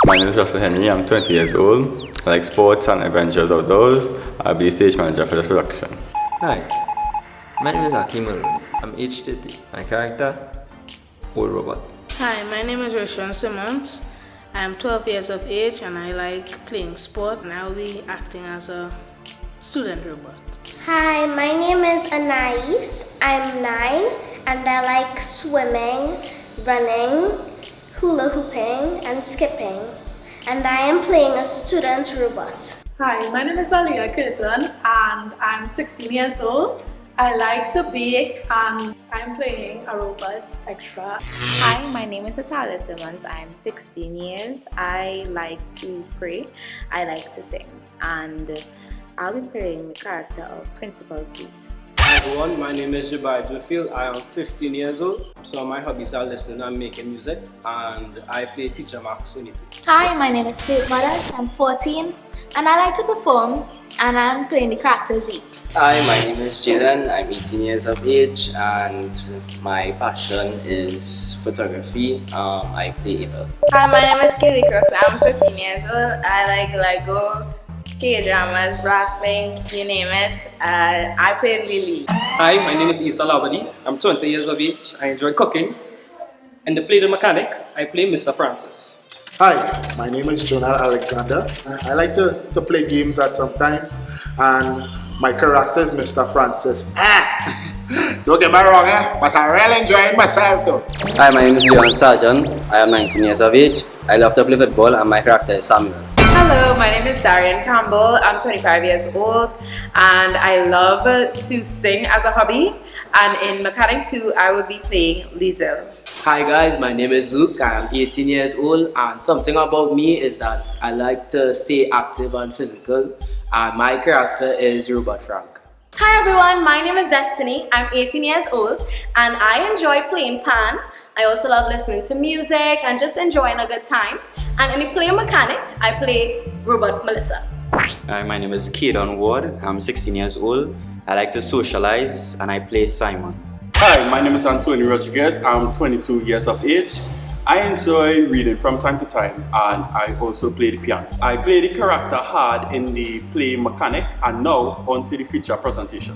My name is Russell Henry. I'm 20 years old. I like sports and adventures outdoors. I'll be stage manager for this production. Hi, my name is Hakim Maroon. I'm age 30. My character, old robot. Hi, my name is Rishon Simmons. I'm 12 years of age and I like playing sport, and I'll be acting as a student robot. Hi, my name is Anais. I'm 9 and I like swimming, running, hula hooping and skipping. And I am playing a student robot. Hi, my name is Aliyah Curtin and I'm 16 years old. I like to bake and I'm playing a robot extra. Hi, my name is Natalia Simmons. I'm 16 years. I like to pray. I like to sing. And I'll be playing the character of Principal Sweet. Hi everyone, my name is Jabari Duffield. I am 15 years old. So my hobbies are listening and making music, and I play Teacher Max in it. Hi, my name is Faith Mothers. I'm 14 and I like to perform, and I'm playing the character Zeke. Hi, my name is Jalen. I'm 18 years of age and my passion is photography. I play Abel. Hi, my name is Kelly Crooks. I'm 15 years old. I like Lego, K-dramas, Blackpink, you name it. I play Lily. Hi, my name is Isa Labadi. I'm 20 years of age. I enjoy cooking. And to play the mechanic, I play Mr. Francis. Hi, my name is Jonah Alexander. I like to play games at sometimes, and my character is Mr. Francis. Don't get me wrong, but I really enjoyed myself though. Hi, my name is Leon Sargent. I am 19 years of age. I love to play football and my character is Samuel. Hello, my name is Darian Campbell. I'm 25 years old and I love to sing as a hobby. And in Mechanic 2, I will be playing Liesel. Hi guys, my name is Luke. I am 18 years old, and something about me is that I like to stay active and physical, and my character is Robot Frank. Hi everyone, my name is Destiny. I'm 18 years old and I enjoy playing Pan. I also love listening to music and just enjoying a good time. And in the Play Mechanic, I play Robot Melissa. Hi, my name is Kaden Ward. I'm 16 years old. I like to socialize and I play Simon. Hi, my name is Antonio Rodriguez. I'm 22 years of age. I enjoy reading from time to time, and I also play the piano. I play the character Hard in the Play Mechanic, and now on to the feature presentation.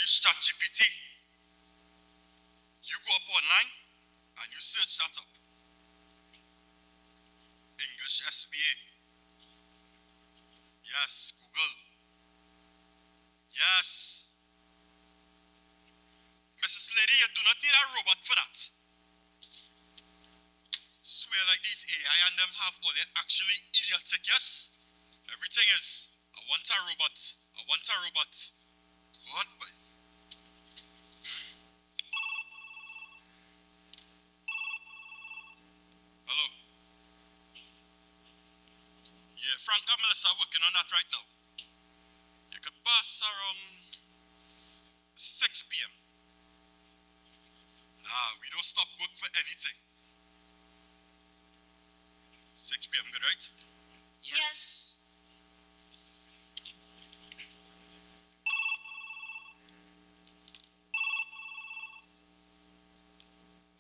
ChatGPT. You go up online and you search that up. English SBA. Yes, Google. Yes. Mrs. Lady, you do not need a robot for that. Swear like these AI and them have all it actually idiotic, yes? Everything is, I want a robot. I want a robot. What? Hello. Yeah, Frank and Melissa are working on that right now. You could pass around 6 p.m. Nah, we don't stop work for anything. 6 p.m. good, right? Yes.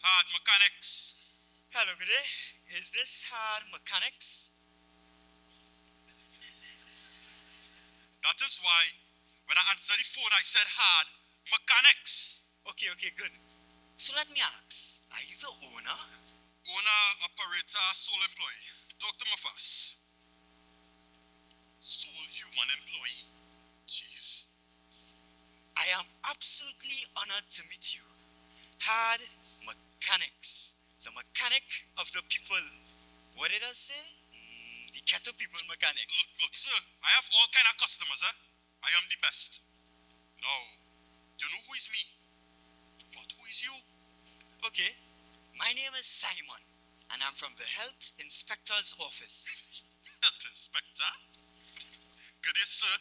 Hard Mechanics. Hello, good day. Is this Hard Mechanics? That is why when I answered the phone, I said Hard Mechanics. Okay, good. So let me ask, are you the owner? Owner, operator, sole employee. Talk to me first. Sole human employee. Jeez. I am absolutely honored to meet you. Hard Mechanics. The mechanic of the people. What did I say? The cattle people mechanic. Look, sir. I have all kind of customers, eh? I am the best. No. You know who is me? But who is you? Okay. My name is Simon. and I'm from the Health Inspector's Office. Health Inspector? Good day, sir.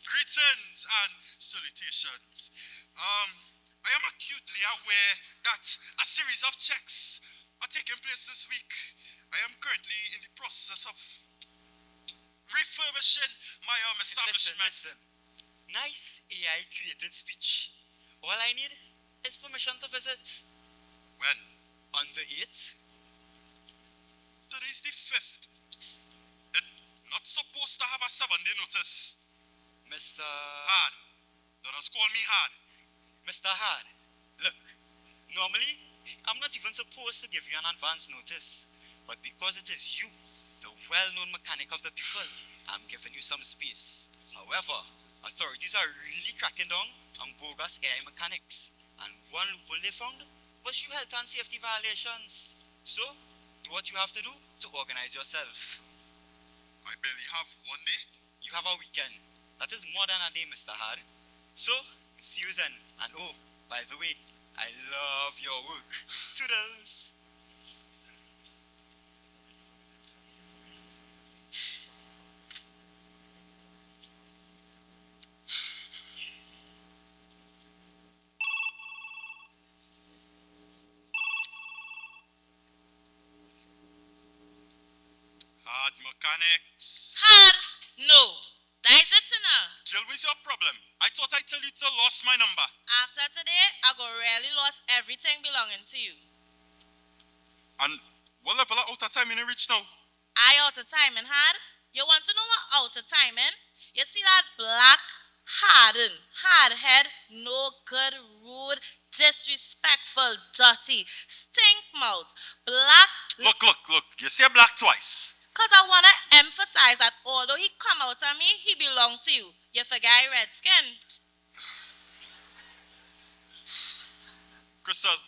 Greetings and salutations. I am acutely aware that a series of checks are taking place this week. I am currently in the process of refurbishing my establishment. Listen. Nice AI created speech. All I need is permission to visit. When? On the 8th. Today's the 5th. It's not supposed to have a 7-day notice. Mr. Hard. Don't just call me hard. Mr. Hard, look, normally I'm not even supposed to give you an advance notice, but because it is you, the well-known mechanic of the people, I'm giving you some space. However, authorities are really cracking down on bogus AI mechanics, and one loophole they found was you health and safety violations. So, do what you have to do to organize yourself. I barely have 1 day. You have a weekend. That is more than a day, Mr. Hard. So, see you then. And oh, by the way, I love your work. Toodles. Hard mechanics. Hard? No. That is it now. Jill, what's your problem? I thought I tell you to lost my number. After today, I go really lost everything belonging to you. And what level of out of time you reach now? I out of time and hard? You want to know what out of time in? You see that black, hard head, no good, rude, disrespectful, dirty, stink mouth, black. Look. You say black twice. Because I want to emphasize that although he come out of me, he belong to you. You forget red skin. Crystal,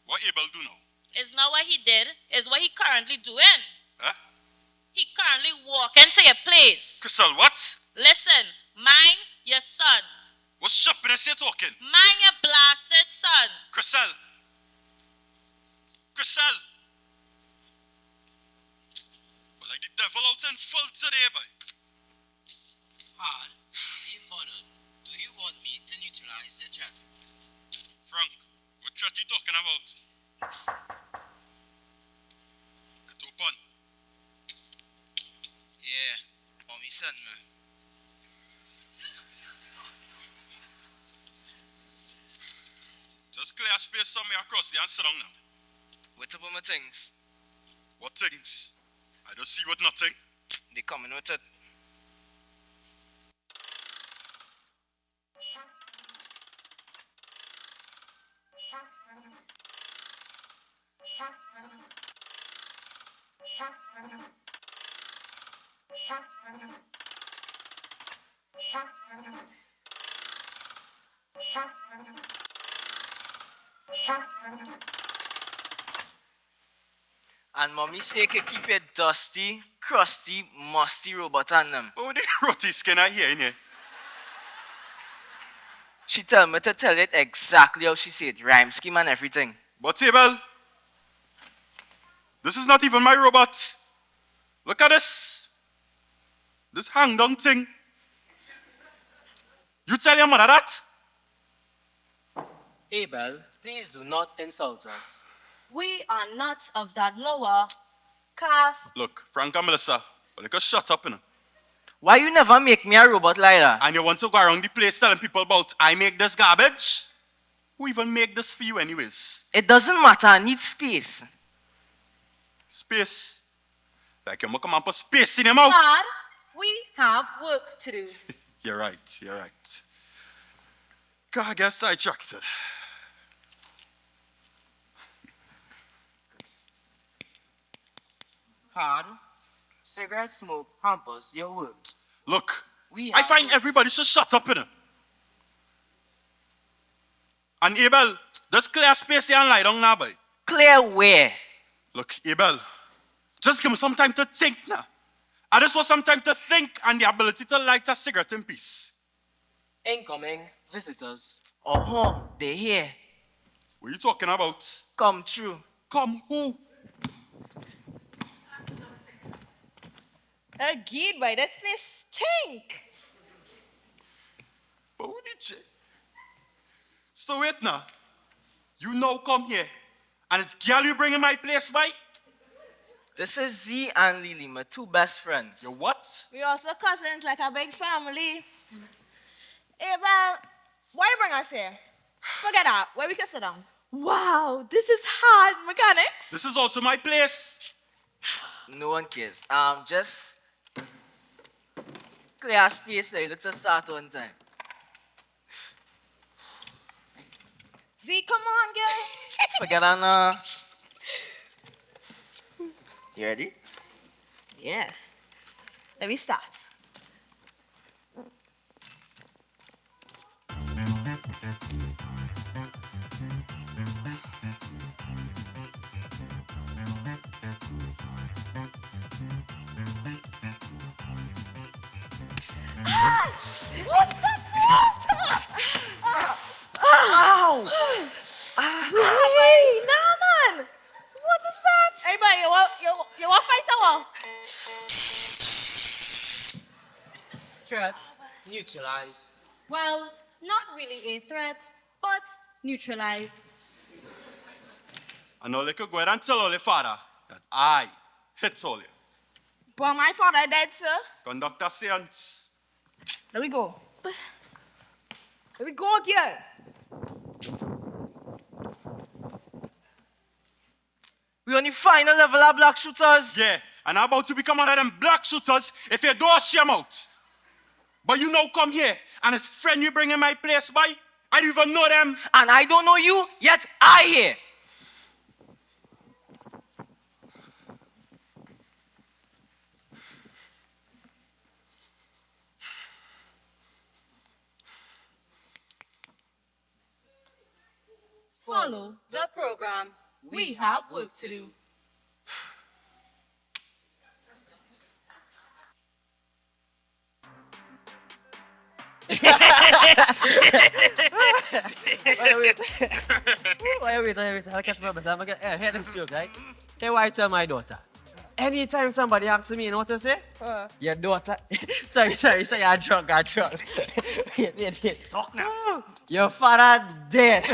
what Abel do now? It's not what he did, it's what he currently doing. Huh? He currently walking to your place. Crystal, what? Listen, mind your son. What sharpness you talking? Mind your blasted son. Crystal. But like the devil out in full today, boy. Hard, see bothered. Do you want me to neutralize the chat? Frank, what chat you talking about? It's open. Yeah, mommy sent me. Just clear space somewhere across the and sit down now. What's up with my things? What things? I don't see what nothing. They coming with it. And mommy say keep it dusty, crusty, musty robot on them. Oh, the rotty skin I hear in here. She tell me to tell it exactly how she said, rhyme scheme and everything. But Abel, this is not even my robot. Look at this. This hang down thing. You tell your mother that? Abel, please do not insult us. We are not of that lower caste. Look, Frank and Melissa, well, you can shut up, you know. Why you never make me a robot like that? And you want to go around the place telling people about I make this garbage? Who even make this for you anyways? It doesn't matter, I need space. Space? Like you come and put space in your mouth? Dad, we have work to do. You're right. God, I get sidetracked. Hard, cigarette smoke hampers your work. Look, I find everybody should shut up, you know. And Abel, just clear space here and lie down now, boy. Clear where? Look, Abel, just give me some time to think now. I just want some time to think and the ability to light a cigarette in peace. Incoming visitors. Oh, they here. What are you talking about? Come true. come who? Agreed, boy. This place stink. But who did you? So wait now. You now come here. And it's girl you bring in my place, boy? This is Z and Lily, my two best friends. You what? We also cousins like a big family. Hey, well, why you bring us here? Forget that. Where we can sit down. Wow, this is hard mechanics. This is also my place. No one cares. Just clear space there. Let's start on time. Z, come on, girl. Forget that now. You ready? Yeah. Let me start. What's that? Ow! Hey, nah, man. What is that? Hey, man, you want to fight or what? Threat neutralized. Well, not really a threat, but neutralized. And all you could go ahead and tell all your father that I hit all you. But my father dead, sir. Conduct a seance. Let me go. Let me go again. We on the final level of black shooters. Yeah, and I'm about to become one of them black shooters if you don't shame out. But you now come here, and his friend you bring in my place, boy. I don't even know them. And I don't know you, yet I here. Follow the program. We have work to do. Wait, I'll catch my brother. Hear this joke, right? Hey, why tell my daughter? Anytime somebody asks me, you know what to say? Your daughter. sorry, I'm drunk. Wait. Talk now. Your father dead.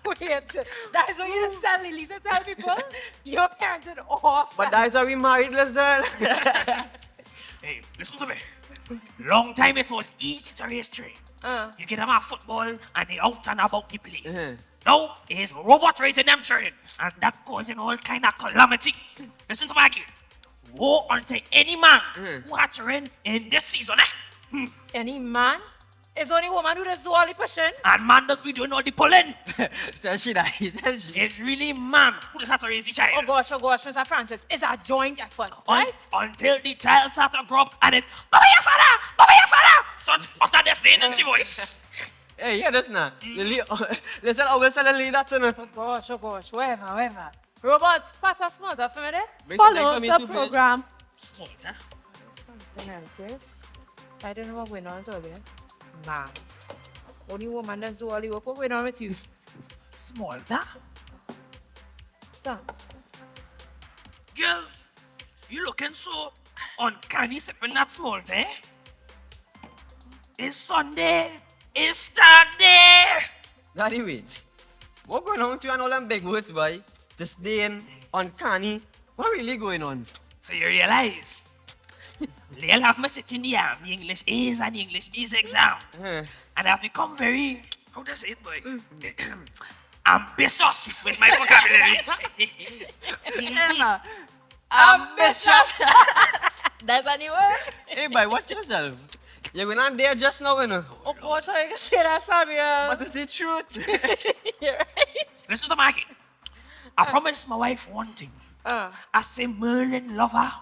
Wait, that's what you just tell Lily to tell people? Your parents are off. But that's why we married, listen. Hey, listen to me. Long time it was easy to raise tree. You get them at football and they out and about the place. Now it's robot raising them train, and that causing all kind of calamity. Listen to my kid. Woe unto any man who had train in this season, eh? Any man? It's only woman who does do all the pushing. And man does be doing all the pulling. Tell she that. It's really man who does have to raise the child. Oh gosh, Mr. Francis. It's a joint effort, right? Until the child starts to grow up and it's Baba your father! Baba your father! Such utter disdain in the voice. Hey, yeah, that's not. Listen, I will suddenly that to know. Oh gosh, whatever. Robot, pass a smarter for me there. Follow the program. Smarter? Something else, yes. I don't know what's going on over there. Nah. Only woman does do all the work. What's going on with you? Smarter? Thanks. Girl, you looking so uncanny sipping that smalter, eh? It's Sunday. It's Saturday. Daddy, wait. What going on with you and all them big words, boy? Disdain, uncanny. What really going on? So you realize? They'll have me sitting here, the English A's and the English B's exam. And I've become very, how do I say it, boy? Ambitious with my vocabulary. Ambitious. That's a new word. Hey, boy, watch yourself. You're going on there just now, you know. Oh, God, I can say that, Samuel. But it's the truth. You're right. Listen to my kid. I promised my wife one thing. I say Merlin lover.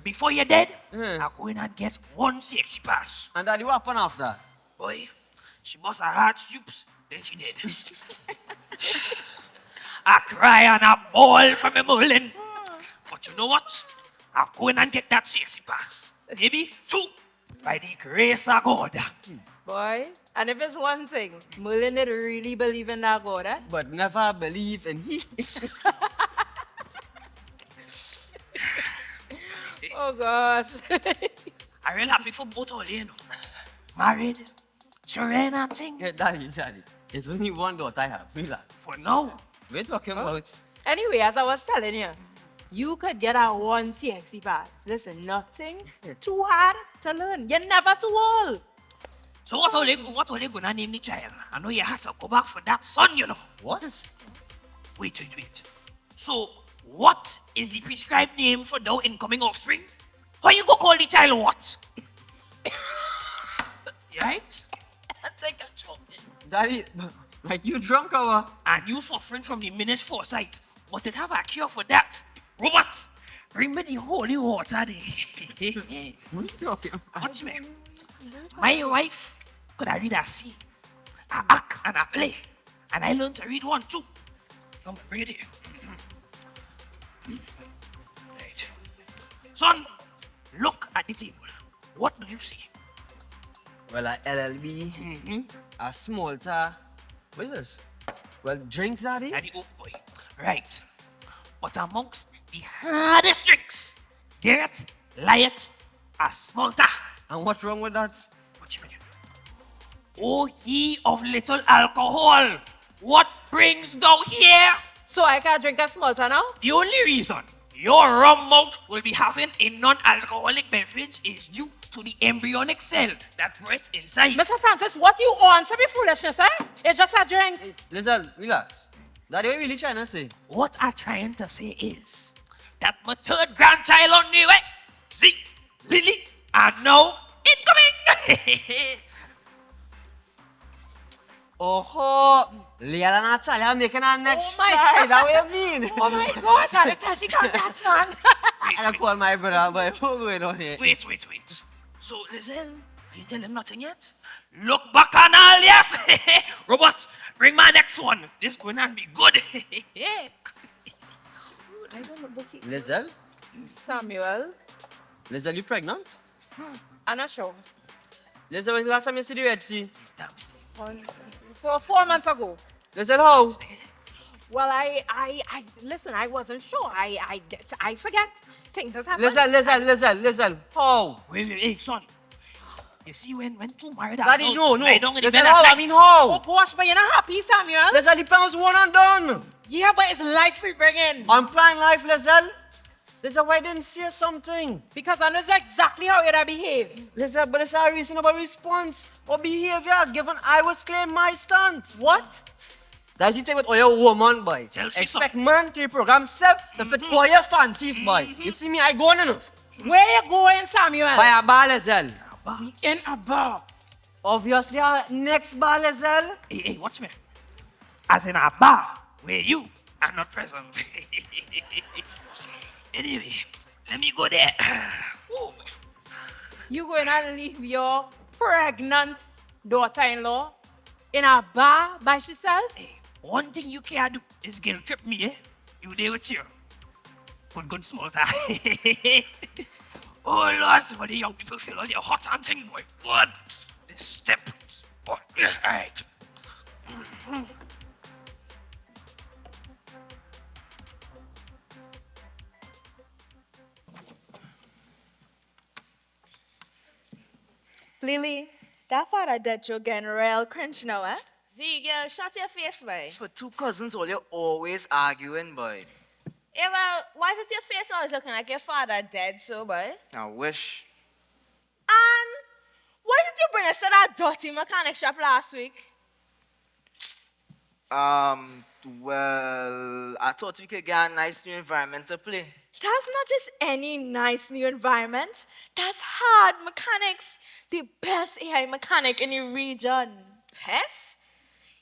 Before you're dead, I go in and get one sexy pass. And Daddy, what happened after? Boy, she bust her heart stoops, then she did. I cry and I bawl for me Merlin. But you know what? I go in and get that sexy pass. Maybe two. By the grace of God. Boy, And if it's one thing, Merlin did really believe in that God, eh? But never believe in he. Oh gosh. I'm real happy for both of you, know. Married, children and thing. Yeah, daddy. It's only one daughter I have. Relax. For now. We're talking about. Anyway, as I was telling you, you could get a one CXC pass. Listen, nothing too hard to learn. You're never too old. So what are they gonna name the child? I know you had to go back for that son, you know. What? Wait. So, what is the prescribed name for the incoming offspring? How you go call the child what? Right? Take a joke. Daddy, like you drunk or what? And you suffering from the diminished foresight. But it have a cure for that. Robert, bring me the holy water there. What are you talking about? Watch me. My wife could I read a scene, a act and a play. And I learned to read one too. Come, bring it here. Right. Son, look at the table. What do you see? Well, a LLB, a small tar. What is this? Well, drinks, daddy? And the old boy. Right. But amongst the hardest drinks, Garrett, Liot, a small tar. And what's wrong with that? What you mean? Oh, ye of little alcohol. What brings thou here? So I can drink a small tar now? The only reason your rum mouth will be having a non-alcoholic beverage is due to the embryonic cell that breathes inside. Mr. Francis, what you on? Some foolishness, eh? It's just a drink. Listen, relax. Daddy, what are you really trying to say? What I'm trying to say is that my third grandchild on the way, Z, Lily, are now incoming. Oh, Leah and Natalia are making our next Oh my child. gosh. That's what you mean? Oh my gosh, I tell she got that son. I call my brother, but what's going on here? Wait. So, listen, you tell him nothing yet? Look back on all, yes. Robert, bring my next one. This going to be good. I don't know, Bucky. Lizelle? Samuel? Lizelle, you pregnant? I'm not sure. Lizelle, when the last time you see the Red Sea? For 4 months ago. Lizelle, how? Well, I listen, I wasn't sure. I forget. Things has happened. Lizelle, how? Wait, hey, son. You see, when two married Daddy, no. lie down in the Lizelle, bed how? at I mean, night. how? Oh gosh, but you're not happy, Samuel. Lizelle, the plan was one and done. Yeah, but it's life we bring in. I'm planning life, Lizelle. Lizelle, why didn't say something? Because I know exactly how you'd behave. Lizelle, but it's a reasonable response or behavior given I was claiming my stance. What? That's the thing with all your woman, boy. Chelsea, Expect man to program self to fit all your fancies, boy. You see me, I go on in. Where you going, Samuel? By a bar, Lizelle. In a bar. Obviously, our next bar, Lizelle. Hey, watch me. As in a bar where you are not present. Anyway, let me go there. Ooh. You going to leave your pregnant daughter-in-law in a bar by herself? Hey, one thing you can't do is guilt trip me, eh? You there with you. Put good small time. Oh Lord, some of the young people feel all your hot and thing, boy. What? This step. Boy. Alright. Lily, that father dead you getting real cringe now, eh? Z, girl, shut your face, boy. For two cousins, all you're always arguing, boy. Yeah, well, why is it your face always looking like your father dead, so, boy? I wish. And why did you bring us to that dirty mechanic shop last week? Well, I thought we could get a nice new environment to play. That's not just any nice new environment. That's hard mechanics. The best AI mechanic in the region. Best?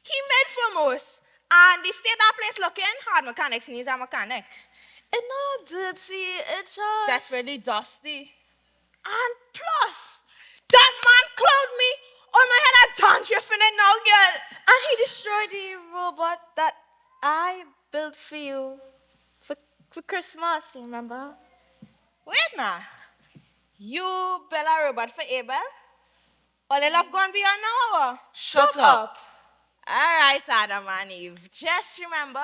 He made for most. And the state that place looking, hard mechanics needs a mechanic. It's not dirty, it's just desperately dusty. And plus, that man cloned me on my head at dandruff in it now, girl. And he destroyed the robot that I built for you for Christmas, remember? Wait now. You built a robot for Abel? All they love going beyond an hour. Shut up. All right, Adam and Eve. Just remember,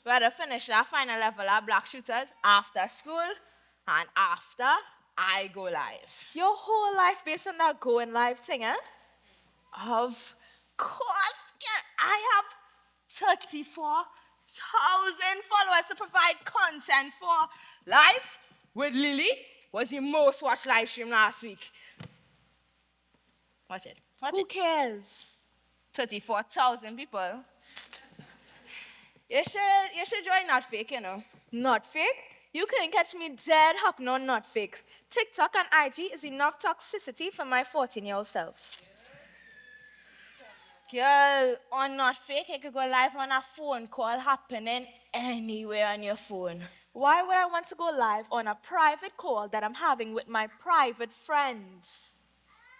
we had to finish our final level of black shooters after school and after I go live. Your whole life based on that going live thing, eh? Of course, yeah, I have 34,000 followers to provide content for. Live with Lily was the most watched live stream last week. Watch it. Who cares? 34,000 people. You should join Not Fake, you know. Not fake? You can catch me dead hopping on not fake. TikTok and IG is enough toxicity for my 14-year-old self. Girl, on Not Fake, you could go live on a phone call happening anywhere on your phone. Why would I want to go live on a private call that I'm having with my private friends?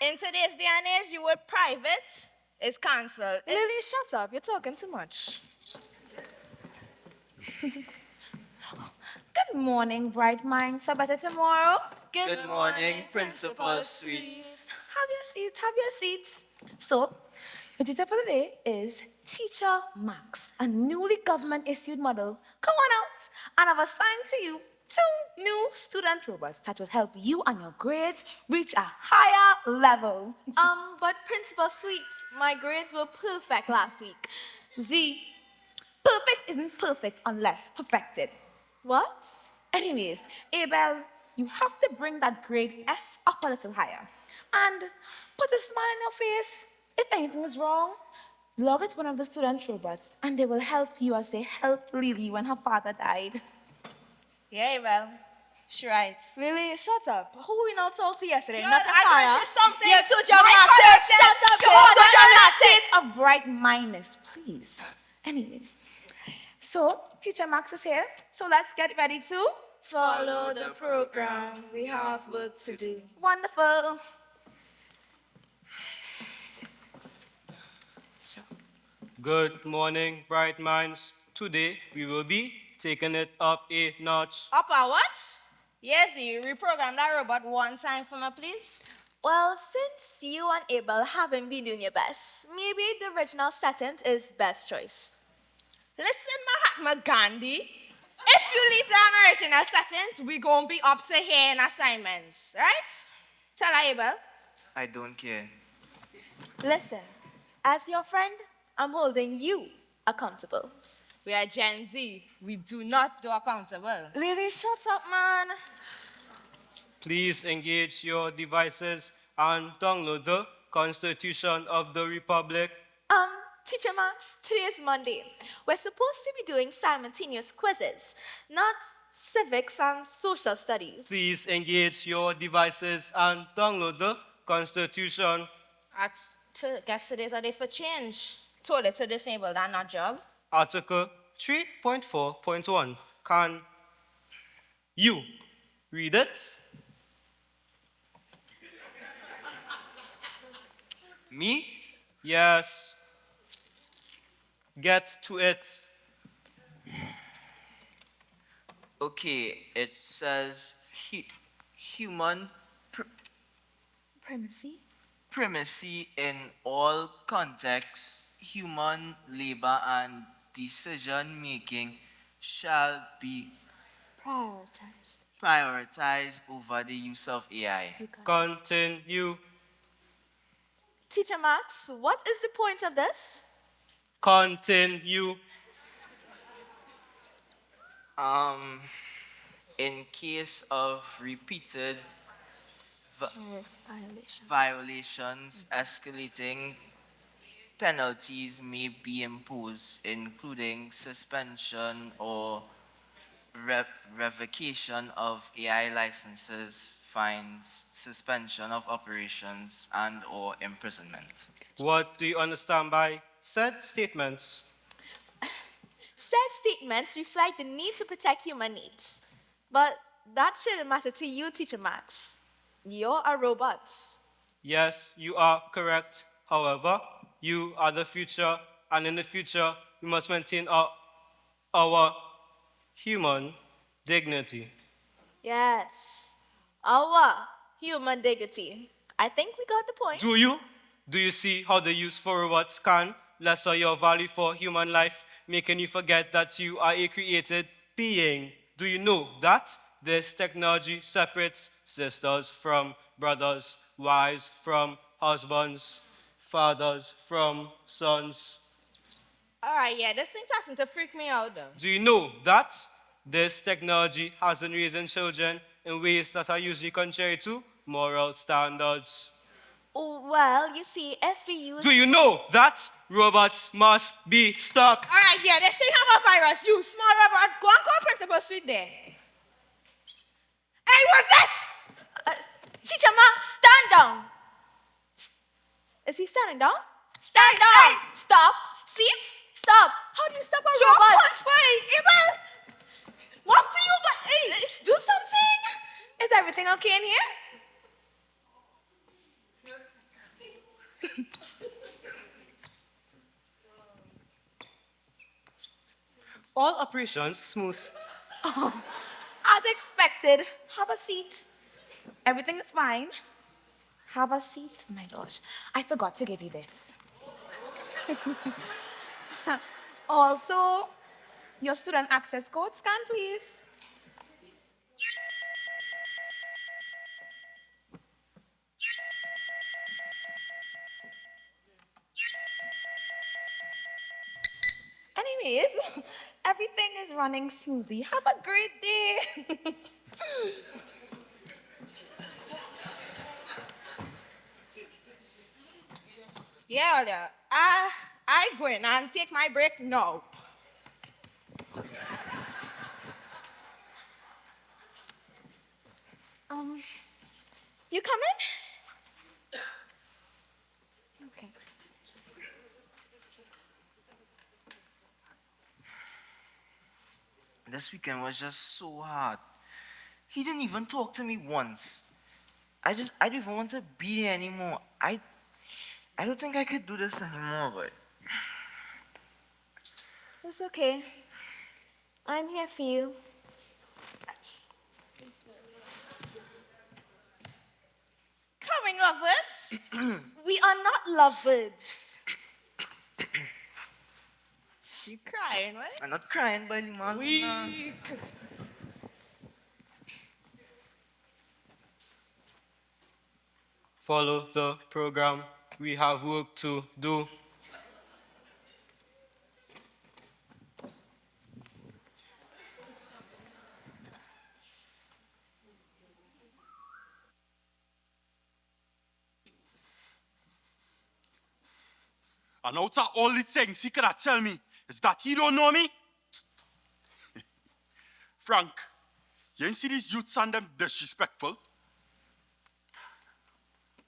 In today's day and age, you were private is cancelled. Lily, shut up. You're talking too much. Good morning, bright minds. For better tomorrow. Good morning, Principal Sweet. Have your seats. So, the teacher for the day is Teacher Max, a newly government-issued model. Come on out, and I've assigned to you 2 new student robots that will help you and your grades reach a higher level. But Principal Sweet, my grades were perfect last week. Z, perfect isn't perfect unless perfected. What? Anyways, Abel, you have to bring that grade F up a little higher. And put a smile on your face. If anything is wrong, log it one of the student robots, and they will help you as they helped Lily when her father died. Yeah, well, she's right. Lily, shut up. Who we now talked to yesterday? Yes, Not I got you something. Yeah, to your shut up. Of bright mindness, please. Anyways, so Teacher Max is here. So let's get ready to follow the program. We have work to do. Wonderful. Good morning, bright minds. Today we will be taking it up a notch. Up a what? Yes, you reprogram that robot one time for me, please. Well, since you and Abel haven't been doing your best, maybe the original settings is best choice. Listen, Mahatma Gandhi. If you leave the original settings, we gonna be up to here in assignments, right? Tell her, Abel. I don't care. Listen, as your friend, I'm holding you accountable. We are Gen Z. We do not do accountable. Lily, shut up, man. Please engage your devices and download the Constitution of the Republic. Teacher Max, today is Monday. We're supposed to be doing simultaneous quizzes, not civics and social studies. Please engage your devices and download the Constitution. Guess today's a day for change. Told it to disable that not job. Article 3.4.1. Can you read it? Me? Yes. Get to it. Okay, it says human primacy in all contexts, human labor and decision making shall be prioritized over the use of AI. Continue. Teacher Max, what is the point of this? Continue. In case of repeated violations, escalating penalties may be imposed, including suspension or revocation of AI licenses, fines, suspension of operations, and or imprisonment. What do you understand by said statements? Said statements reflect the need to protect human needs. But that shouldn't matter to you, Teacher Max. You're a robot. Yes, you are correct. However, you are the future, and in the future, we must maintain our human dignity. Yes, our human dignity. I think we got the point. Do you? Do you see how the use for robots can lesser your value for human life, making you forget that you are a created being? Do you know that this technology separates sisters from brothers, wives from husbands, fathers from sons? All right, yeah, this thing starting to freak me out though. Do you know that this technology has been raising children in ways that are usually contrary to moral standards? Well, you see, if we use... Do you know that robots must be stopped? All right, yeah, this thing have a virus. You small robot, go and call Principal Suite there. Hey, what's this? Teacher Mark, stand down. Is he standing down? Stand down. Stop. Cease. Stop. How do you stop a robot? Punch me. What do you do something? Is everything okay in here? All operations smooth. Oh, as expected. Have a seat. Everything is fine. Have a seat. My gosh, I forgot to give you this. Also, your student access code scan, please. Anyways, everything is running smoothly. Have a great day. Yeah. I go in and take my break now. You coming? Okay. This weekend was just so hard. He didn't even talk to me once. I don't even want to be there anymore. I don't think I could do this anymore, but It's okay. I'm here for you. Coming, lovers. We are not lovers. You crying, right? I'm not crying, but man. Weak. Follow the program. We have work to do. And out of all the things he could have tell me is that he don't know me. Frank, you ain't see these youths and them disrespectful.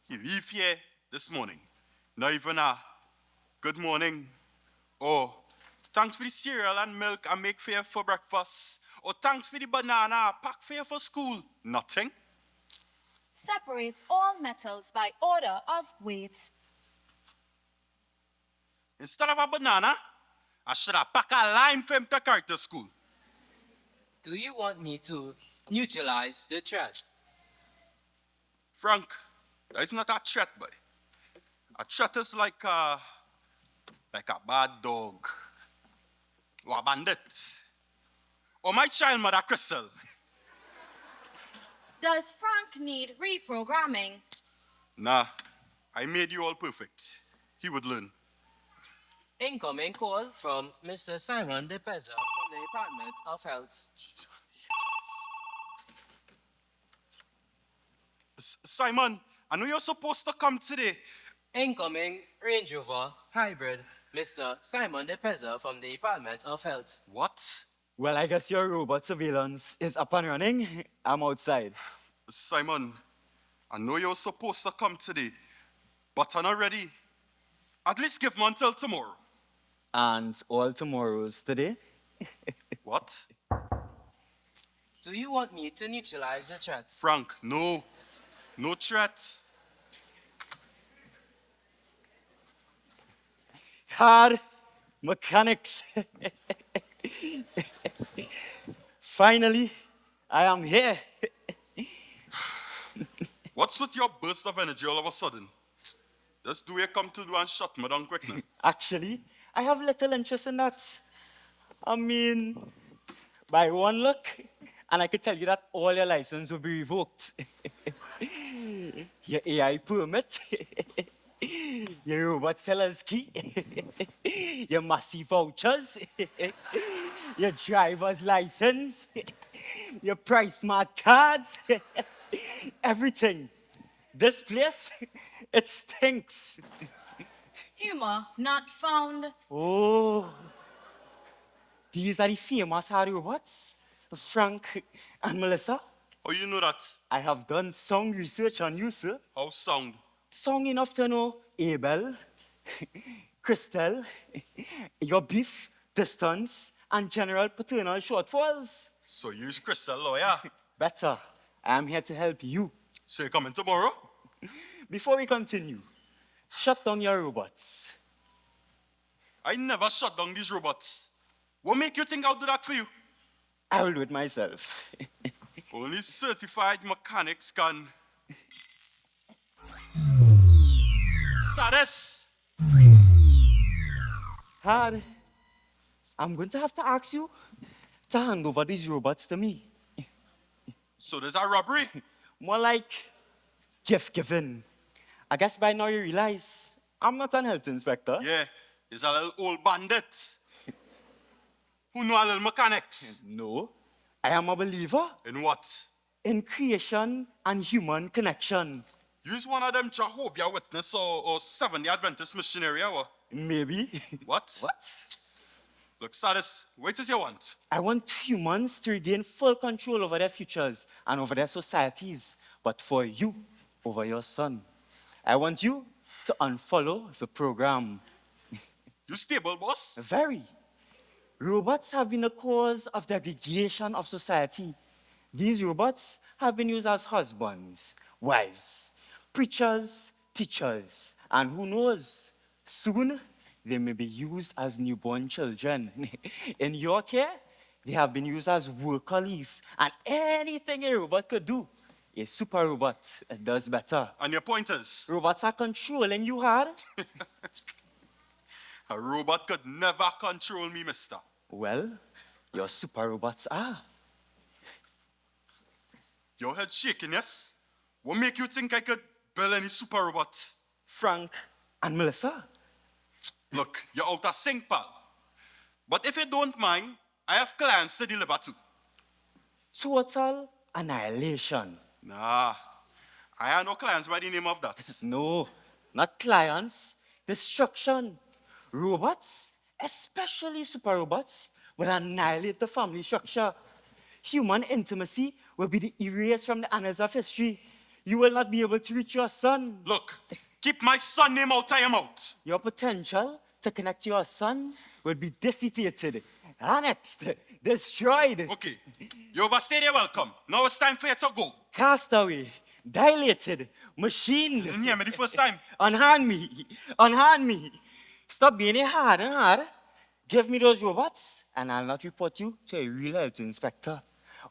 He leave here this morning, not even a good morning, or thanks for the cereal and milk I make for you for breakfast, or thanks for the banana I pack for you for school. Nothing. Separates all metals by order of weight. Instead of a banana, I should have packed a lime for him to carry to school. Do you want me to neutralize the threat? Frank, that is not a threat, buddy. A threat is like a bad dog, or a bandit, or my child mother, Crystal. Does Frank need reprogramming? Nah, I made you all perfect. He would learn. Incoming call from Mr. Simon De Pezza from the Department of Health. Simon, I know you're supposed to come today. Incoming Range Rover Hybrid, Mr. Simon De Pezza from the Department of Health. What? Well, I guess your robot surveillance is up and running. I'm outside. Simon, I know you're supposed to come today, but I'm not ready. At least give me until tomorrow. And all tomorrows today? What? Do you want me to neutralize the threat? Frank, no. No threat. Hard mechanics. Finally, I am here. What's with your burst of energy all of a sudden? Just do you come to do and shut me down quick now. Actually, I have little interest in that. I mean, by one look, and I could tell you that all your license will be revoked. Your AI permit, your robot seller's key, your massive vouchers, your driver's license, your price smart cards, everything. This place, it stinks. Humor not found. Oh, these are the famous hard robots, Frank and Melissa. How you know that? I have done sound research on you, sir. How sound? Sound enough to know Abel, Crystal, your beef, distance, and general paternal shortfalls. So you's Crystal lawyer? Better. I am here to help you. So you coming tomorrow? Before we continue, shut down your robots. I never shut down these robots. What make you think I'll do that for you? I will do it myself. Only certified mechanics can. Status! Hard. I'm going to have to ask you to hand over these robots to me. So there's a robbery? More like gift giving. I guess by now you realize I'm not an health inspector. Yeah, he's a little old bandit. Who know a little mechanics? No, I am a believer. In what? In creation and human connection. You's one of them Jehovah's Witness or Seventh-day Adventist missionary, or? Maybe. What? What? Look, Sadis, what is you want? I want humans to regain full control over their futures and over their societies. But for you, over your son. I want you to unfollow the program. You stable, boss? Very. Robots have been the cause of the degradation of society. These robots have been used as husbands, wives, preachers, teachers, and who knows, soon they may be used as newborn children. In your care, they have been used as work colleagues, and anything a robot could do, a super robot does better. And your pointers? Robots are controlling you hard. A robot could never control me, mister. Well, your super robots are. Your head shaking, yes? What make you think I could build any super robots? Frank and Melissa. Look, you're out of sync, pal. But if you don't mind, I have clients to deliver to. Total annihilation. Nah, I have no clients by the name of that. No, not clients. Destruction. Robots, especially super robots, will annihilate the family structure. Human intimacy will be erased from the annals of history. You will not be able to reach your son. Look, keep my son name out of your mouth. Your potential to connect to your son will be dissipated, annexed, destroyed. Okay, you overstayed your welcome. Now it's time for you to go. Cast away, dilated, machined. You didn't hear me the first time. Unhand me, unhand me. Stop being a hard and hard. Give me those robots, and I'll not report you to a real health inspector.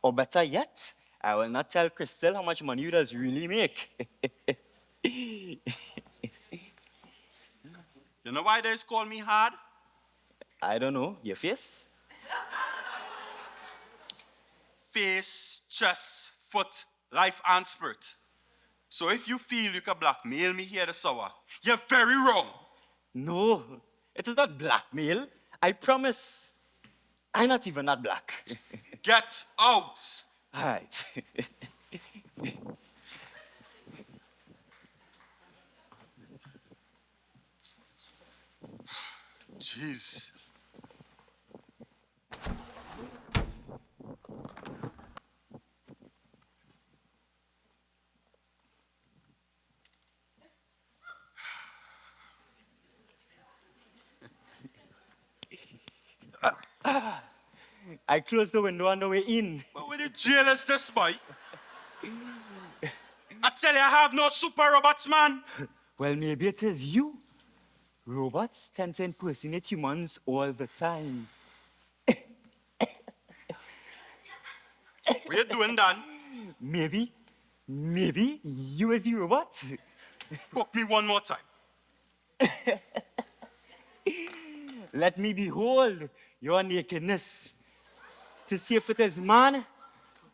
Or better yet, I will not tell Crystal how much money you does really make. You know why they call me hard? I don't know. Your face? Face, chest, foot, life, and spirit. So if you feel you can blackmail me here this hour, you're very wrong. No, it is not blackmail. I promise. I'm not even that black. Get out. All right. Jeez. I closed the window on the way in. But where the jail is this, boy? I tell you, I have no super robots, man. Well, maybe it is you. Robots tend to impersonate humans all the time. What you doing, Dan? Maybe you is the robot. Book me one more time. Let me behold your nakedness to see if it is man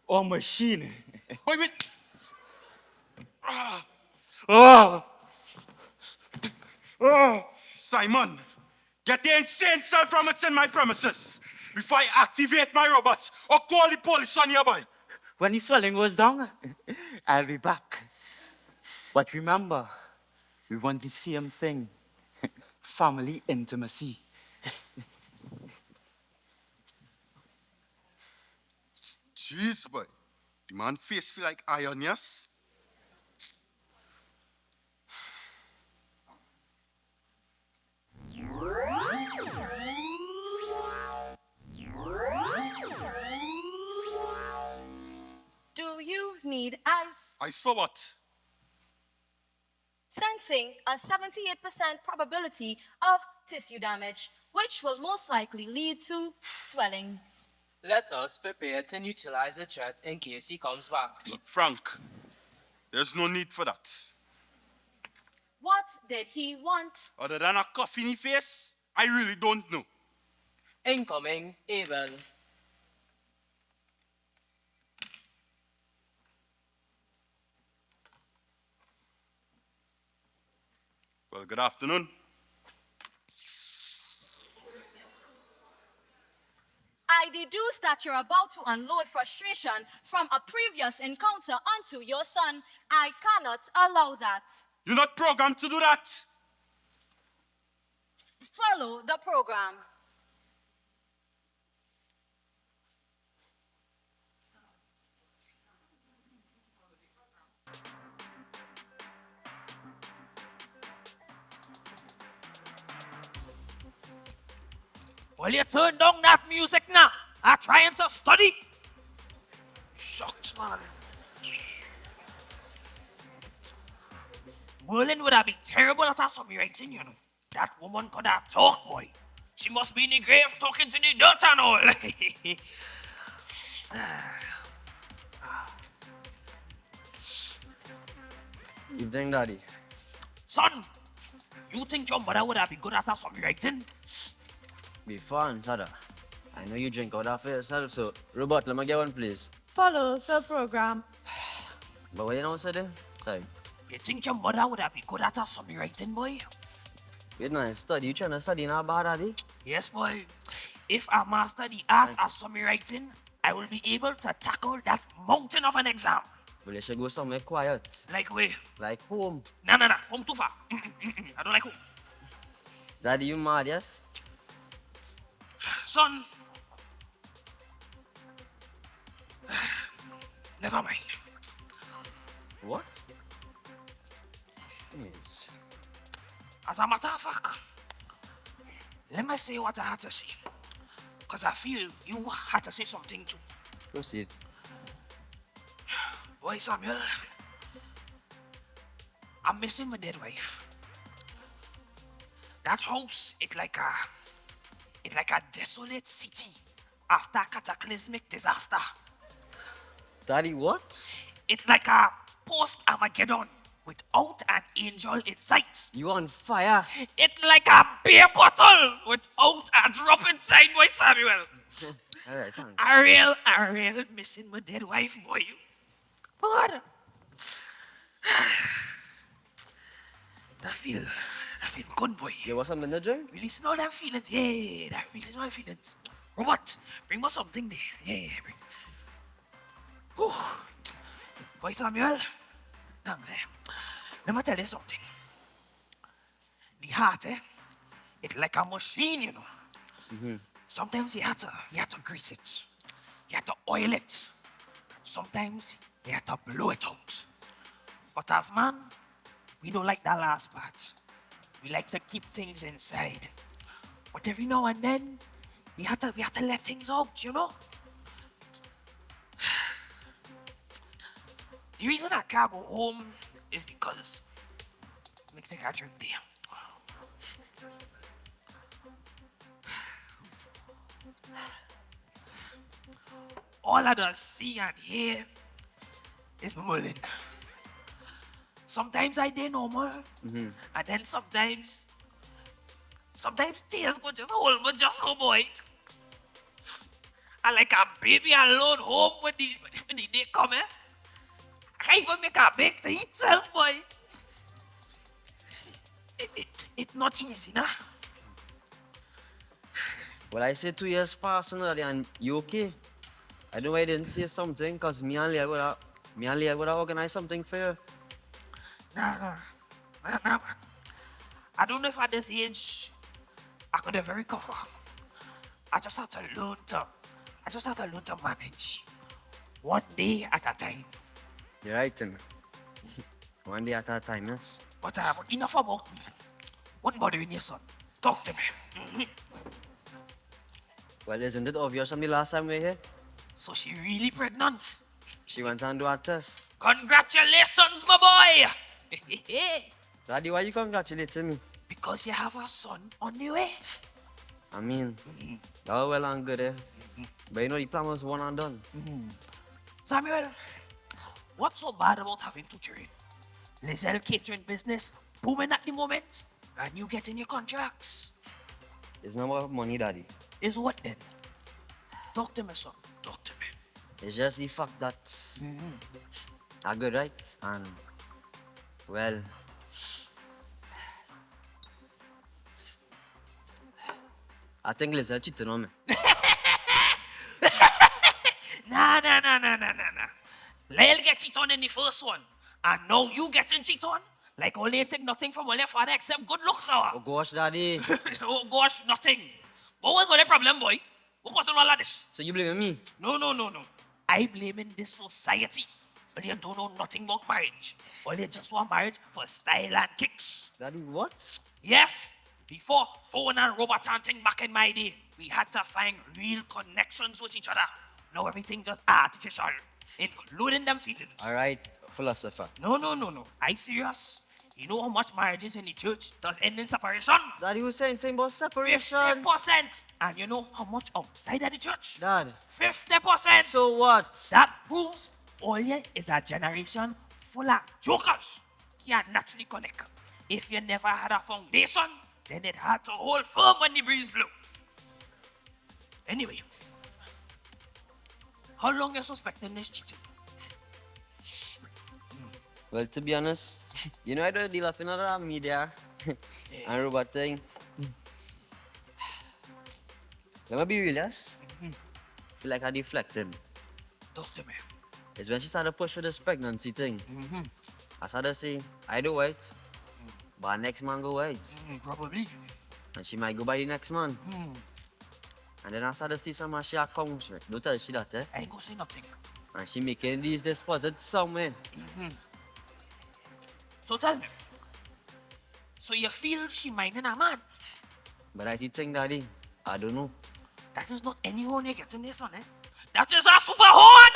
or machine. Wait. Simon, get the insane self from within my premises before I activate my robots or call the police on you, boy. When the swelling goes down, I'll be back. But remember, we want the same thing. Family intimacy. Jeez, boy. The man face feel like iron, yes? Do you need ice? Ice for what? Sensing a 78% probability of tissue damage, which will most likely lead to swelling. Let us prepare to neutralize the threat in case he comes back. Look, Frank, there's no need for that. What did he want? Other than a coffee in the face, I really don't know. Incoming, Abel. Well, good afternoon. I deduce that you're about to unload frustration from a previous encounter onto your son. I cannot allow that. You're not programmed to do that. Follow the program. Will you turn down that music now? I'm trying to study. Shucks, man. Merlin would have been terrible at her songwriting, you know. That woman could have talked, boy. She must be in the grave talking to the dirt and all. Evening, Daddy. Son, you think your mother would have been good at her songwriting? Be fun, Sada. I know you drink out that for yourself, so Robert, let me get one, please. Follow the program. But what you know, Sada? Sorry. You think your mother would have been good at her songwriting, boy? Wait, no, study. You trying to study now, bad, Daddy? Yes, boy. If I master the art of songwriting, I will be able to tackle that mountain of an exam. Well, you should go somewhere quiet. Like where? Like home. No. Home too far. I don't like home. Daddy, you mad, yes? Son. Never mind. What? Yes. As a matter of fact, let me say what I had to say. Because I feel you had to say something too. Proceed. Boy, Samuel, I'm missing my dead wife. That house, it's like a desolate city after a cataclysmic disaster. Daddy, what? It's like a post-Armageddon without an angel in sight. You on fire? It's like a beer bottle without a drop inside, boy, Samuel. Alright, thanks. A real missing my dead wife, boy. But that feel good, boy. You want something to drink? Releasing all them feelings. Yeah, that releasing all them feelings. Robert, bring me something there. Yeah, bring. Whew. Boy, Samuel, thanks. Let me tell you something. The heart, it's like a machine, you know. Mm-hmm. Sometimes you have to grease it. You have to oil it. Sometimes you have to blow it out. But as man, we don't like that last part. We like to keep things inside. But every now and then, we have to let things out, you know. The reason I can't go home is because I think I drink there. All I just see and hear is my Merlin. Sometimes I day normal, and then sometimes Sometimes tears go just hold me just so, boy. I like a baby alone home when the day come, eh? I can't even make a bake to eat self, boy. It's not easy, nah. Well, I say 2 years passed already and you okay? I know I didn't say something because me and Leah would have organized something for you. Nah, man. I don't know if at this age I could ever recover. I just have to learn to manage. One day at a time. You're right, then. One day at a time, yes. But enough about me. What bothering your son? Talk to me. Well, isn't it obvious from the last time we were here? So she really pregnant? She went and do a test. Congratulations, my boy! Daddy, why you congratulating me? Because you have a son on the way. I mean, that was well and good, eh? But you know the plan was one and done. Samuel, what's so bad about having two children? Lizelle catering business booming at the moment, and you getting your contracts. It's not about money, Daddy. Is what then? Talk to me, son. Talk to me. It's just the fact that I good, right? And, well, I think Lizelle cheated on me. Nah. Lyle get cheated on in the first one. And now you getting cheated on? Like only take nothing from all your father except good looks, sir. Oh gosh, Daddy. Oh gosh, nothing. What was all the problem, boy? What caused all of this? So you blaming me? No. I blaming this society. But you don't know nothing about marriage. Or they just want marriage for style and kicks. Daddy, what? Yes. Before phone and robot and thing back in my day, we had to find real connections with each other. Now everything just artificial, including them feelings. All right, philosopher. No. I serious. You know how much marriages in the church does end in separation? Daddy was saying something about separation. 50%. And you know how much outside of the church? Dad. 50%. So what? That proves Olia is a generation full of jokers. Can't naturally connect. If you never had a foundation, then it had to hold firm when the breeze blew. Anyway, how long you suspecting this cheating? Well, to be honest, you know I don't deal with another media and robot thing. Let me be real, yes? Feel like I deflected. Talk to me. It's when she started push for this pregnancy thing. I started saying, I do white, but next man go white. Probably. And she might go by the next man. And then I started to see some of she accounts. Don't tell she that, eh? I ain't gonna say nothing. And she making these deposits somewhere. So tell me. So you feel she minding a man? But I see thing, Daddy. I don't know. That is not anyone you getting this on, eh? That is a super horn!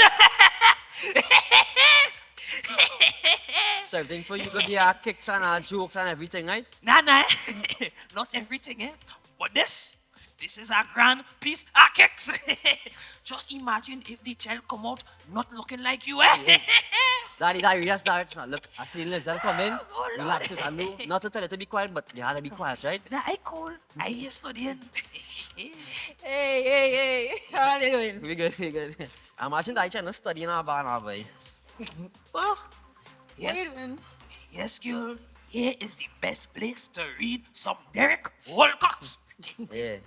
So everything for you could be our kicks and our jokes and everything, right? Nah. Not everything, eh? But this is a grand piece of kicks. Just imagine if the child come out not looking like you, eh? Daddy, yes, Daddy. Look, I see Lizelle come in. Relax it. I know not to tell her to be quiet, but you had to be quiet, right? Nah, I cool. I hear studying. Hey. How are you doing? We good. Imagine that trying to study in our bar now, boy. Well, What are you doing? Yes, girl. Here is the best place to read some Derek Walcott. Yeah.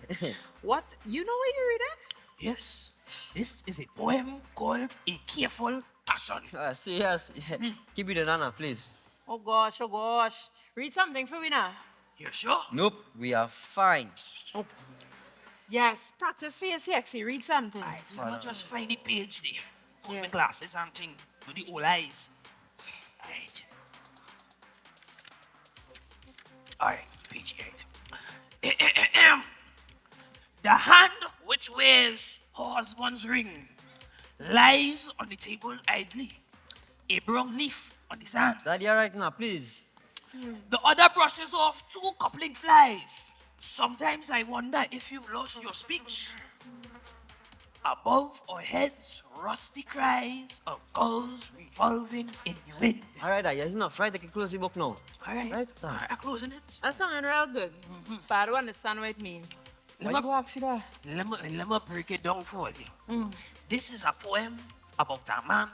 What? You know what you're reading? Yes. This is a poem called A Careful Passion. See, yes. Keep it the nana, please. Oh gosh. Read something for me now. You sure? Nope, we are fine. Oh. Yes, practice for your sexy. Read something. Let me just find the page there. Put my glasses and thing with the old eyes. Alright, page 8. The hand which wears her husband's ring lies on the table idly. A brown leaf on the sand. Daddy, all right now, please. The other brushes off 2 coupling flies. Sometimes I wonder if you've lost your speech. Above our heads rusty cries of gulls revolving in the wind. Alright, you're enough, right? I can close the book now. Alright, right? I'm closing it. That sounded real good. But I don't understand what it means. Let me break it down for you. This is a poem about a man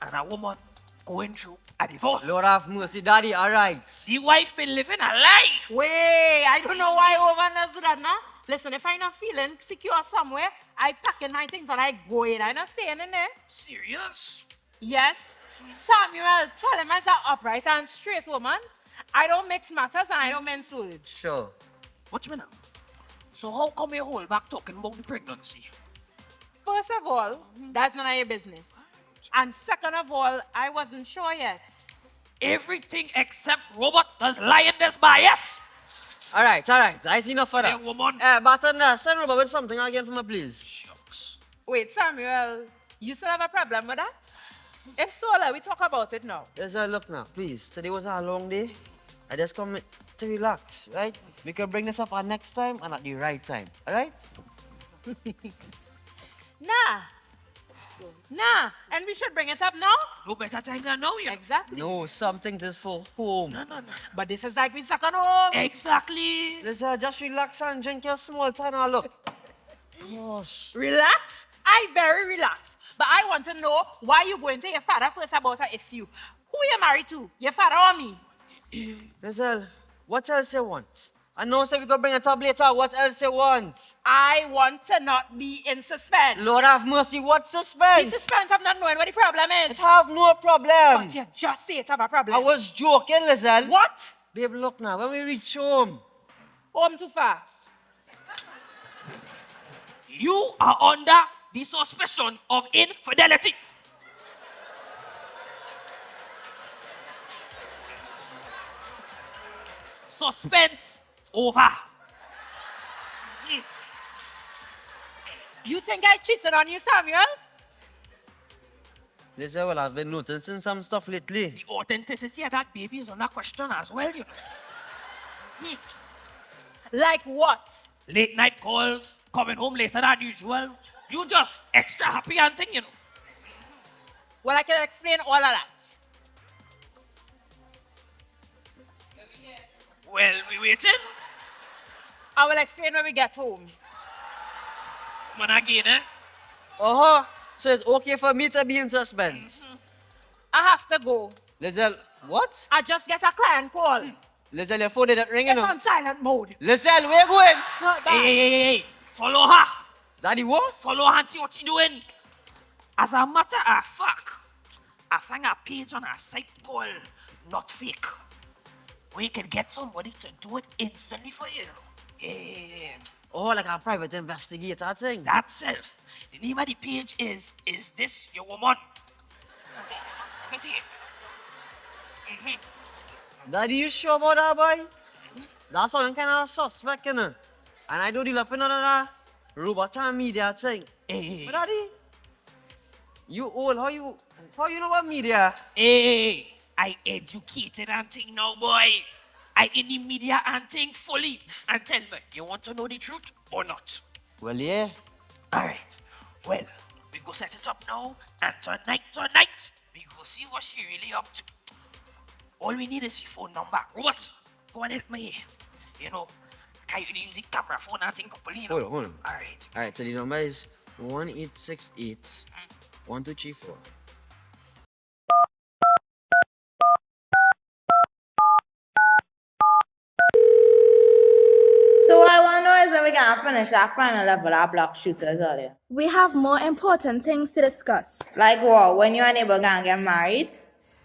and a woman going through a divorce. Lord have mercy, Daddy, alright. The wife been living a lie. Wait, I don't know why woman do that now. Listen, if I'm not feeling secure somewhere, I pack in my things and I go in. I'm not staying in there. Serious? Yes. Samuel, tell him I'm an upright and straight woman. I don't mix matters and I don't mince words. Sure. Watch me now. So how come you hold back talking about the pregnancy? First of all, that's none of your business. And second of all, I wasn't sure yet. Everything except Robert does lie in this bias. Alright. I see enough for that. Hey, woman. Bartender, send Robert with something again for me, please. Shucks. Wait, Samuel, you still have a problem with that? If so, let we talk about it now. Yes, look now, please. Today was a long day. I just come to relax, right? We can bring this up at next time and at the right time, alright? Nah, and we should bring it up now? No better time than now, yeah. Exactly. No, something is for home. No. But this is like we second home. Exactly. Let's just relax and drink your small time and look. Gosh. Relax? I very relaxed. But I want to know why you going to your father first about an issue. Who you married to? Your father or me? Lizelle, what else you want? I know say we could bring it up later. What else you want? I want to not be in suspense. Lord have mercy, what suspense? The suspense of not knowing what the problem is. It have no problem. But you just say it have a problem. I was joking, Lizelle. What? Babe, look now, when we reach home. Home too fast. You are under the suspicion of infidelity. Suspense over. You think I cheated on you, Samuel? Lizelle, well, I've been noticing some stuff lately. The authenticity of that baby is under question as well, you know. Like what? Late night calls, coming home later than usual. You just extra happy and thing, you know. Well, I can explain all of that. Well, we waiting. I will explain when we get home. Come on again, eh? So it's okay for me to be in suspense. I have to go. Lizelle, what? I just get a client call. Lizelle, your phone didn't ring, you It's know. on silent mode. Lizelle, where you going? Hey. Follow her. Daddy, what? Follow her and see what she doing. As a matter of fact, I found a page on a site called Not Fake, where you can get somebody to do it instantly for you. Yeah. Oh, like a private investigator thing. That's self. The name of the page is This Your Woman? Okay. See it. Daddy, you sure about that, boy? That's some kind of suspect, you know. And I do deal up in another robot and media thing. Hey. But Daddy, you old, how you know about media? Hey, I educated and thing now, boy. I in the media and thing fully. And tell me, you want to know the truth or not? Well, yeah. Alright. Well, we go set it up now. And tonight, we go see what she really up to. All we need is your phone number. Robert, go and help me. You know, can you use the camera phone and thing properly? Hold on. Alright, so the number is 1868 1234. So what I want to know is when we gonna finish that final level of block shooters earlier. We have more important things to discuss. Like what? When you and neighbor gonna get married?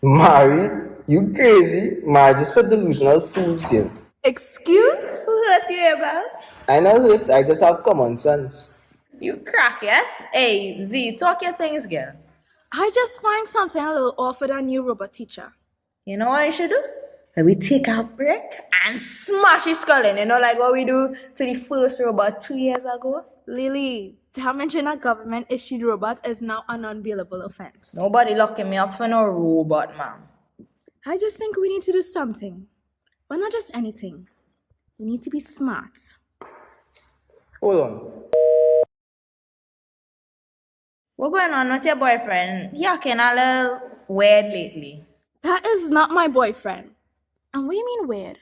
Married? You crazy? Marriage is for delusional fools, girl. Excuse? Who hurt you, Abel? I know it, I just have common sense. You crack, yes? Hey, Z, talk your things, girl. I just find something a little off with our new robot teacher. You know what I should do? We take a break and smash his skull in, you know, like what we do to the first robot 2 years ago. Lily, damaging a government-issued robot is now a non-bailable offense. Nobody locking me up for no robot, ma'am. I just think we need to do something. But not just anything. We need to be smart. Hold on. What going on with your boyfriend? He acting a little weird lately. That is not my boyfriend. And what do you mean weird?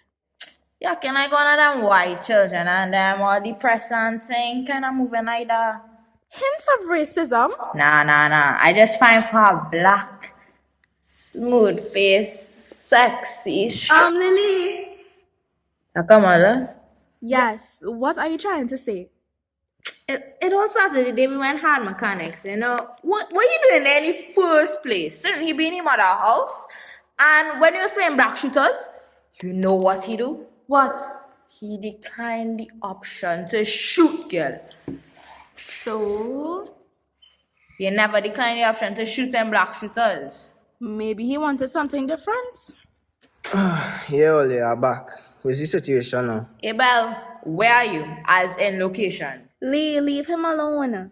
You acting like one of them white children and them all depressed and thing, kind of moving like that. Hints of racism? Nah. I just find for her black, smooth face, sexy, Lily. Now come on, huh? Yes, what are you trying to say? It all started the day we went hard mechanics, you know. What you doing there in the first place? Shouldn't he be in his mother's house? And when he was playing black shooters, you know what he do? What? He declined the option to shoot, girl. So? You never declined the option to shoot in black shooters. Maybe he wanted something different. Yeah, Ole, you're back. What's the situation now? Abel, where are you? As in location. Lee, leave him alone.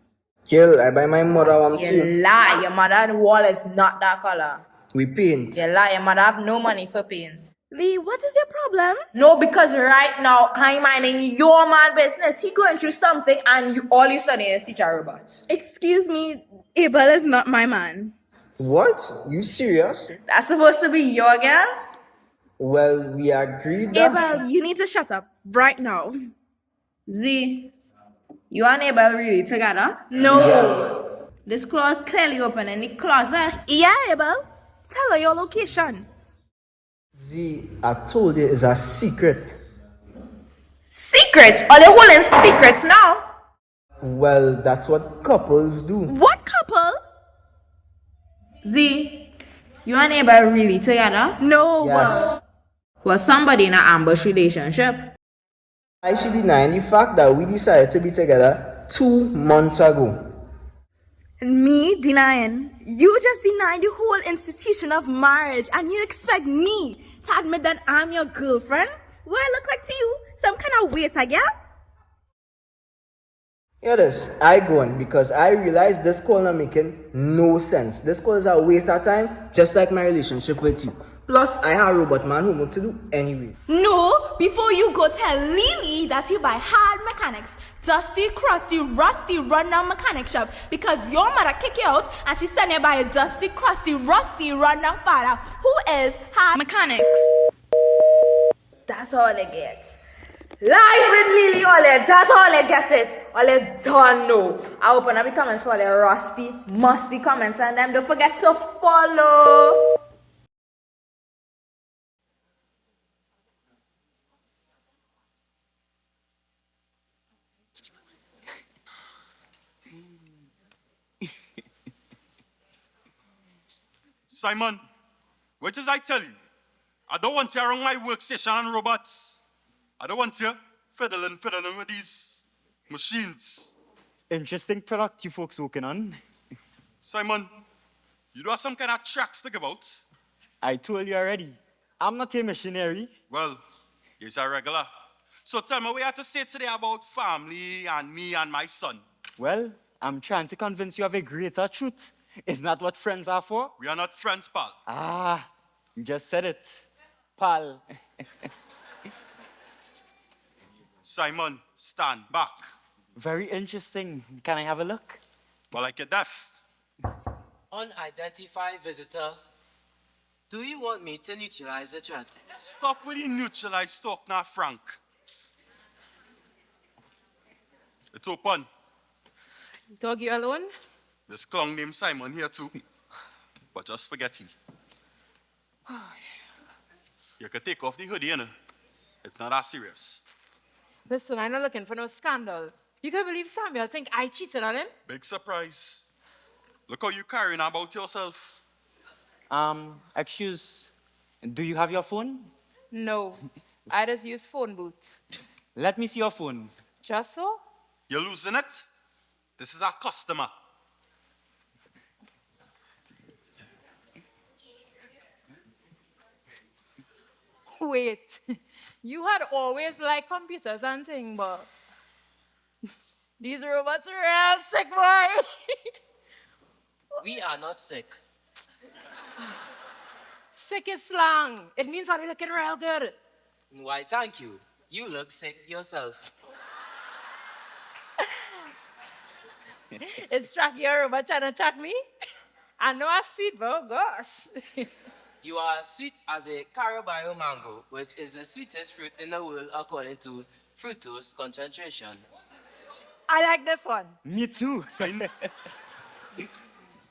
Girl, I buy my mother one You too. lie, your mother's wall is not that color. We paint. You lie, your mother have no money for paints. Lee, what is your problem? No, because right now I'm minding your man business. He going through something and all you study is teacher robot. Excuse me, Abel is not my man. What? You serious? That's supposed to be your girl? Well, we agreed that... Abel, you need to shut up right now. Z, you and Abel really together? No. Yes. This closet clearly open in the closet. Yeah, Abel. Tell her your location. Z, I told you it's a secret. Secrets? Are they holding secrets now? Well, that's what couples do. What couple? Z, you and Abel really together? No. Yes. Was somebody in an ambush relationship? I should deny the fact that we decided to be together 2 months ago. Me denying? You just denied the whole institution of marriage and you expect me to admit that I'm your girlfriend? What I look like to you? Some kind of waste, I guess? Yeah, this, I go on because I realize this call not making no sense. This call is a waste of time, just like my relationship with you. Plus, I have a robot man homework to do anyway. No, before you go tell Lily that you buy hard mechanics, dusty, crusty, rusty, rundown mechanic shop because your mother kick you out and she sent you by a dusty, crusty, rusty, rundown father who is hard mechanics. That's all they get. Live with Lily, all they, that's all they get it. All they don't know. I open up the comments for the rusty, musty comments and them don't forget to follow. Simon, what is I tell you? I don't want you around my workstation and robots. I don't want you fiddling with these machines. Interesting product you folks working on. Simon, you do have some kind of tracks to give out? I told you already. I'm not a missionary. Well, you're a regular. So tell me what you have to say today about family and me and my son. Well, I'm trying to convince you of a greater truth. Isn't that what friends are for? We are not friends, pal. Ah, you just said it. Pal. Simon, stand back. Very interesting. Can I have a look? Well, like you're deaf. Unidentified visitor. Do you want me to neutralize the chat? Stop with the neutralized talk now, Frank. It's open. Dog, you alone? This clown named Simon here too. But just forget he. You can take off the hoodie, you know. It's not that serious. Listen, I'm not looking for no scandal. You can believe Samuel think I cheated on him? Big surprise. Look how you carrying about yourself. Excuse, do you have your phone? No, I just use phone booths. Let me see your phone. Just so? You're losing it? This is our customer. Wait, you had always liked computers and things, but these robots are real sick, boy. We are not sick. Sick is slang. It means that you're looking real good. Why, thank you. You look sick yourself. It's track your robot trying to track me? I know I sweet, but oh gosh. You are sweet as a Carabao mango, which is the sweetest fruit in the world according to fructose concentration. I like this one. Me too.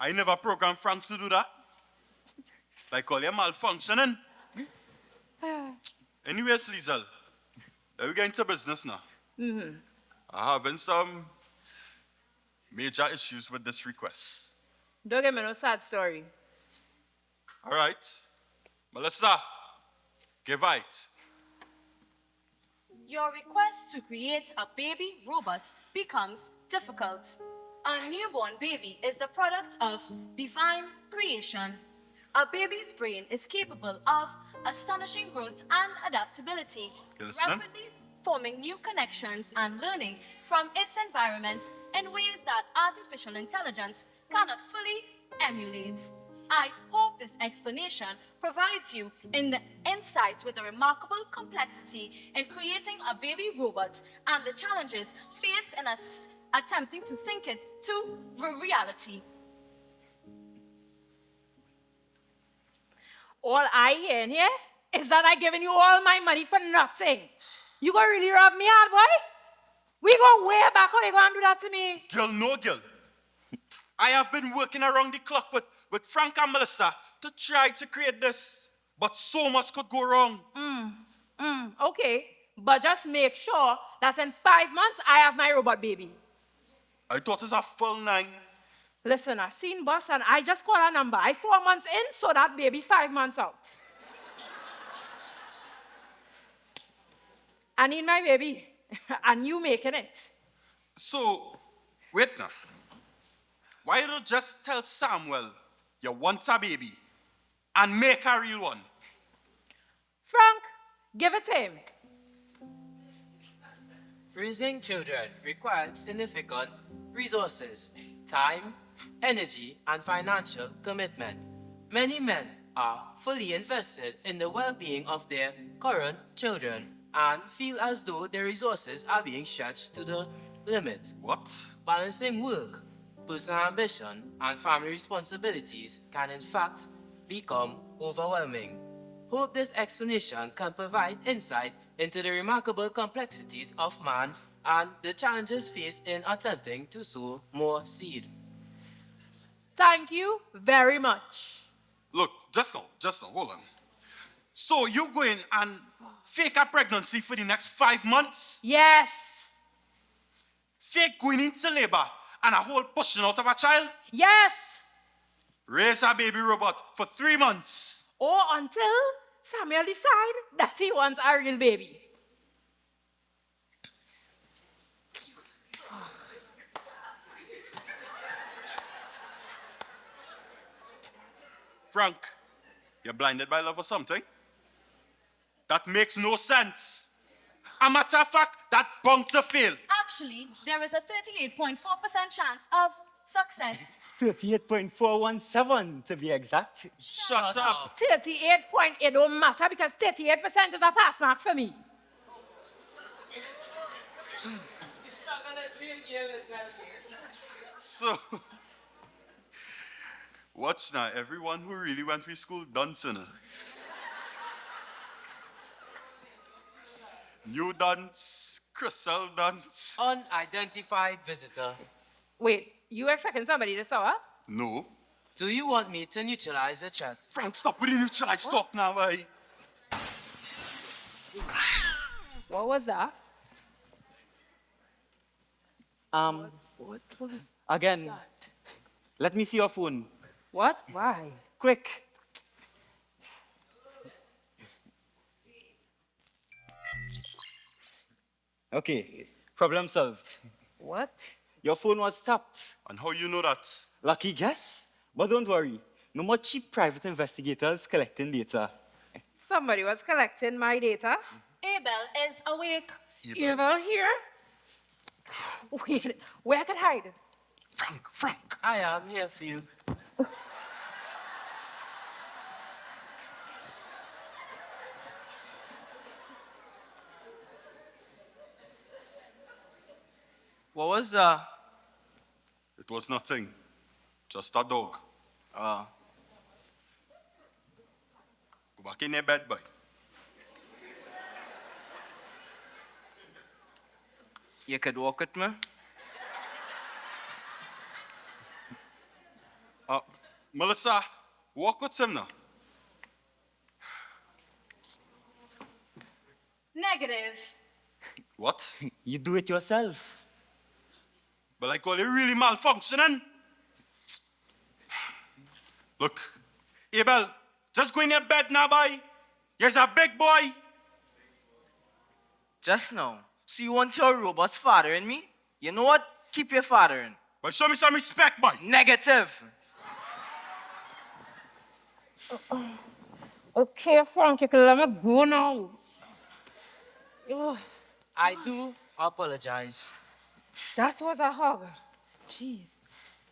I never programmed Frank to do that. Like all your malfunctioning. Anyways, Liesel, let me get into business now. Mm-hmm. I'm having some major issues with this request. Don't give me no sad story. All right. Melissa, give it. Your request to create a baby robot becomes difficult. A newborn baby is the product of divine creation. A baby's brain is capable of astonishing growth and adaptability, rapidly forming new connections and learning from its environment in ways that artificial intelligence cannot fully emulate. I hope this explanation provides you in the insight with the remarkable complexity in creating a baby robot and the challenges faced in us attempting to sync it to reality. All I hear in here is that I giving you all my money for nothing. You gonna really rob me hard, boy? We go way back. How you gonna do that to me? Girl, no girl. I have been working around the clock with Frank and Melissa to try to create this, but so much could go wrong. Okay, but just make sure that in 5 months I have my robot baby. I thought it's a full 9. Listen, I seen boss and I just call a number. I 4 months in, so that baby 5 months out. I need my baby, and you making it. So, wait now. Why don't you just tell Samuel you want a baby and make a real one? Frank, give it to him. Raising children requires significant resources, time, energy, and financial commitment. Many men are fully invested in the well-being of their current children and feel as though their resources are being stretched to the limit. What? Balancing work, personal ambition, and family responsibilities can in fact become overwhelming. Hope this explanation can provide insight into the remarkable complexities of man and the challenges faced in attempting to sow more seed. Thank you very much. Look, just now, hold on. So you go in and fake a pregnancy for the next 5 months? Yes. Fake going into labor and a whole pushing out of a child? Yes. Raise a baby robot for 3 months? Or until Samuel decide that he wants a real baby. Frank, you're blinded by love or something? That makes no sense. A matter of fact, that bound to fail. Actually, there is a 38.4% chance of success. 38.417 to be exact. Shut up. 38.8 don't matter because 38% is a pass mark for me. So, watch now, everyone who really went to school done sinner. New dance, Crystal dance. Unidentified visitor. Wait, you expecting somebody this hour? No. Do you want me to neutralize the chat? Frank, stop with the neutralize talk now, eh? What was that? What was Again, that? let me see your phone. What? Why? Quick. Okay, problem solved. What? Your phone was tapped. And how you know that? Lucky guess? But don't worry, no more cheap private investigators collecting data. Somebody was collecting my data. Abel is awake. Abel here? Wait, where I could hide? Frank. I am here for you. What was that? was nothing. Just a dog. Oh. Go back in your bed, boy. You could walk with me? Melissa, walk with him now. Negative. What? You do it yourself. But I call it really malfunctioning. Look, Abel, just go in your bed now, boy. You're a big boy. Just now. So you want your robots fathering me? You know what? Keep your fathering. But show me some respect, boy. Negative. Okay, Frank, you can let me go now. I do apologize. That was a hug. Jeez.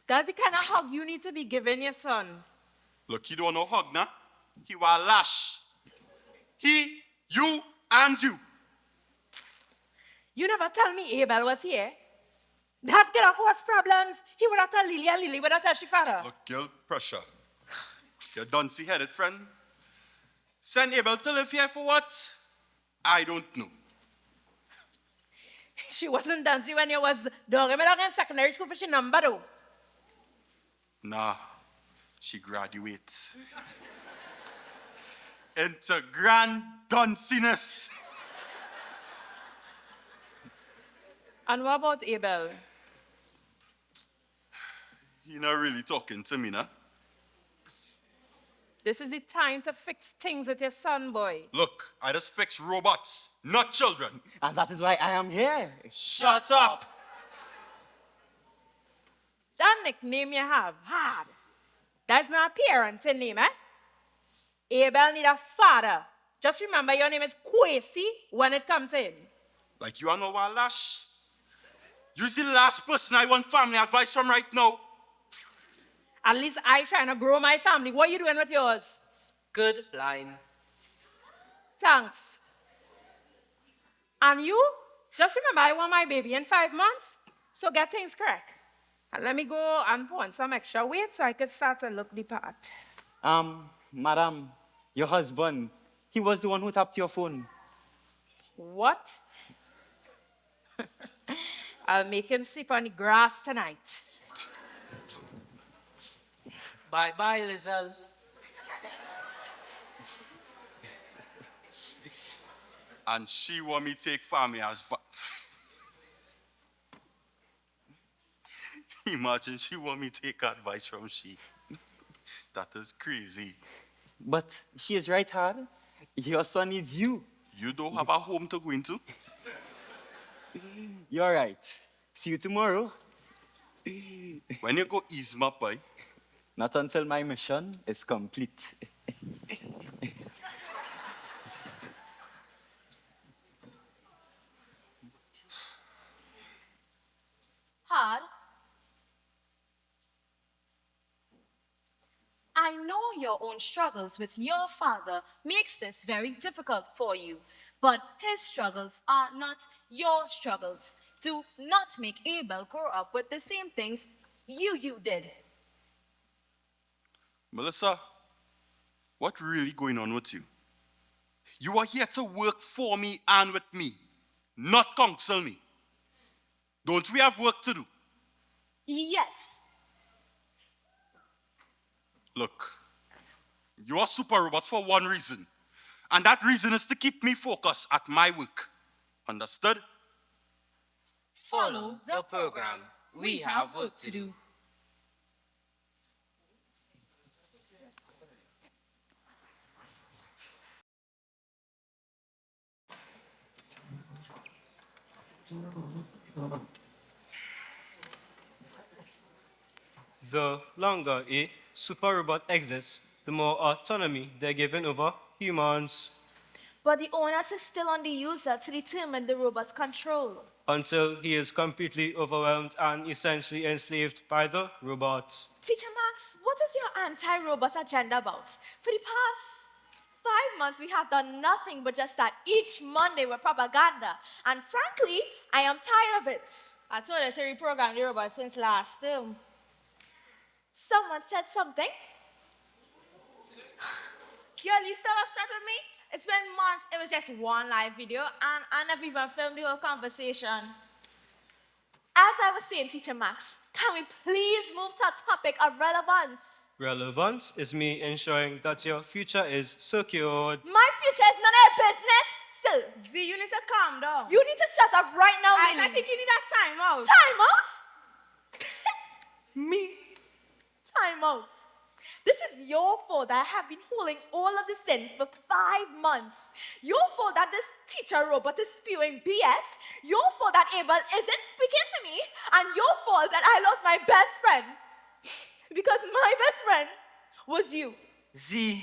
That's the kind of hug you need to be giving your son. Look, he don't know hug now. He was lash. He, you, and you. You never tell me Abel was here. That girl has problems. He would not tell Lily, and Lily would not tell she father. Look, girl, pressure. You duncy-headed friend. Send Abel to live here for what? I don't know. She wasn't dancing when you was down in secondary school for she number though. Nah, she graduates. Into grand dunciness. And what about Abel? You're not really talking to me, nah? This is the time to fix things with your son, boy. Look, I just fix robots, not children. And that is why I am here. Shut up! That nickname you have, hard. That's not a parenting name, eh? Abel need a father. Just remember your name is Quays when it comes in. Like you are no lash. You're the last person I want family advice from right now. At least I trying to grow my family. What are you doing with yours? Good line. Thanks. And you? Just remember I want my baby in 5 months. So get things correct. And let me go and put on some extra weight so I can start to look the part. Madam, your husband, he was the one who tapped your phone. What? I'll make him sleep on the grass tonight. Bye-bye, Lizelle. And she want me take family as Imagine she want me take advice from she. That is crazy. But she is right, hard. Your son needs you. You don't have a home to go into? You're right. See you tomorrow. When you go ease my boy. Not until my mission is complete. Hard. I know your own struggles with your father makes this very difficult for you, but his struggles are not your struggles. Do not make Abel grow up with the same things you did. Melissa, what really going on with you? You are here to work for me and with me, not counsel me. Don't we have work to do? Yes. Look, you are super robots for one reason, and that reason is to keep me focused at my work. Understood? Follow the program. We have work to do. The longer a super robot exists, the more autonomy they're given over humans But the onus is still on the user to determine the robot's control. until he is completely overwhelmed and essentially enslaved by the robot. Teacher Max, what is your anti-robot agenda about? For the past 5 months, we have done nothing but just start each Monday with propaganda. And frankly, I am tired of it. I told her to reprogram the robot since last term. and said something. Girl, you still upset with me? It's been months. It was just one live video, and I never even filmed the whole conversation. As I was saying, Teacher Max, can we please move to a topic of relevance? Relevance is me ensuring that your future is secured. My future is none of your business, so. Z, you need to calm down. You need to shut up right now, I Lily. think you need a time out. Time out? Me? Time out. This is your fault that I have been holding all of this in for 5 months. Your fault that this teacher robot is spewing BS. Your fault that Abel isn't speaking to me. And your fault that I lost my best friend. Because my best friend was you. Z,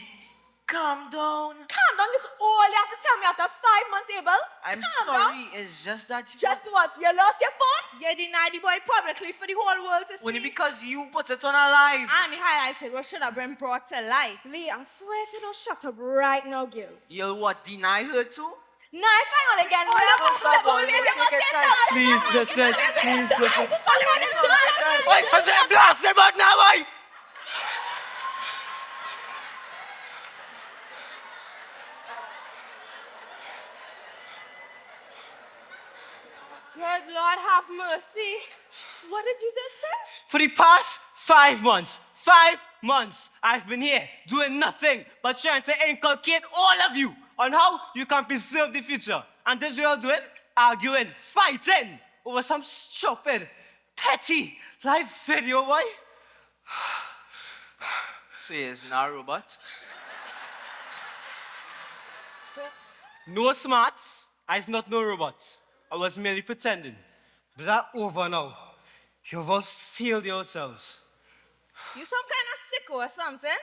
calm down. Calm down, that's all you have to tell me after 5 months, Abel. I'm Calm sorry, down. it's just that you... Just what? You lost your phone? You denied the boy publicly for the whole world to see. Only because you put it on a live. And the highlighted what should have been brought to light. Lee, I swear if you don't shut up right now, girl. You'll what, deny her too? No, if I want again, Please listen, please listen. Why such a blast about now, boy? Good Lord, have mercy. What did you just say? For the past 5 months, I've been here doing nothing but trying to inculcate all of you on how you can preserve the future. And this you're doing? Arguing, fighting over some stupid, petty live video, boy. So he's not a robot? No smarts, I's not no robot. I was merely pretending. But that's over now. You've all failed yourselves. You some kind of sicko or something?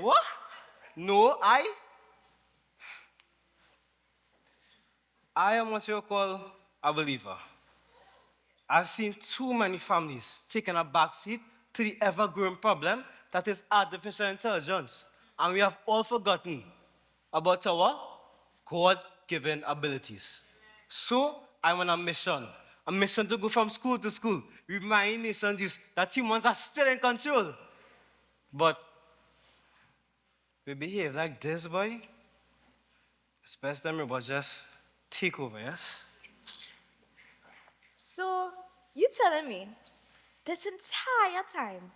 What? No, I am what you call a believer. I've seen too many families taking a backseat to the ever-growing problem that is artificial intelligence. And we have all forgotten about our God-given abilities. So I'm on a mission to go from school to school, reminding nations youth that humans are still in control. But we behave like this, boy. It's best them robots just take over, yes? So, you telling me this entire time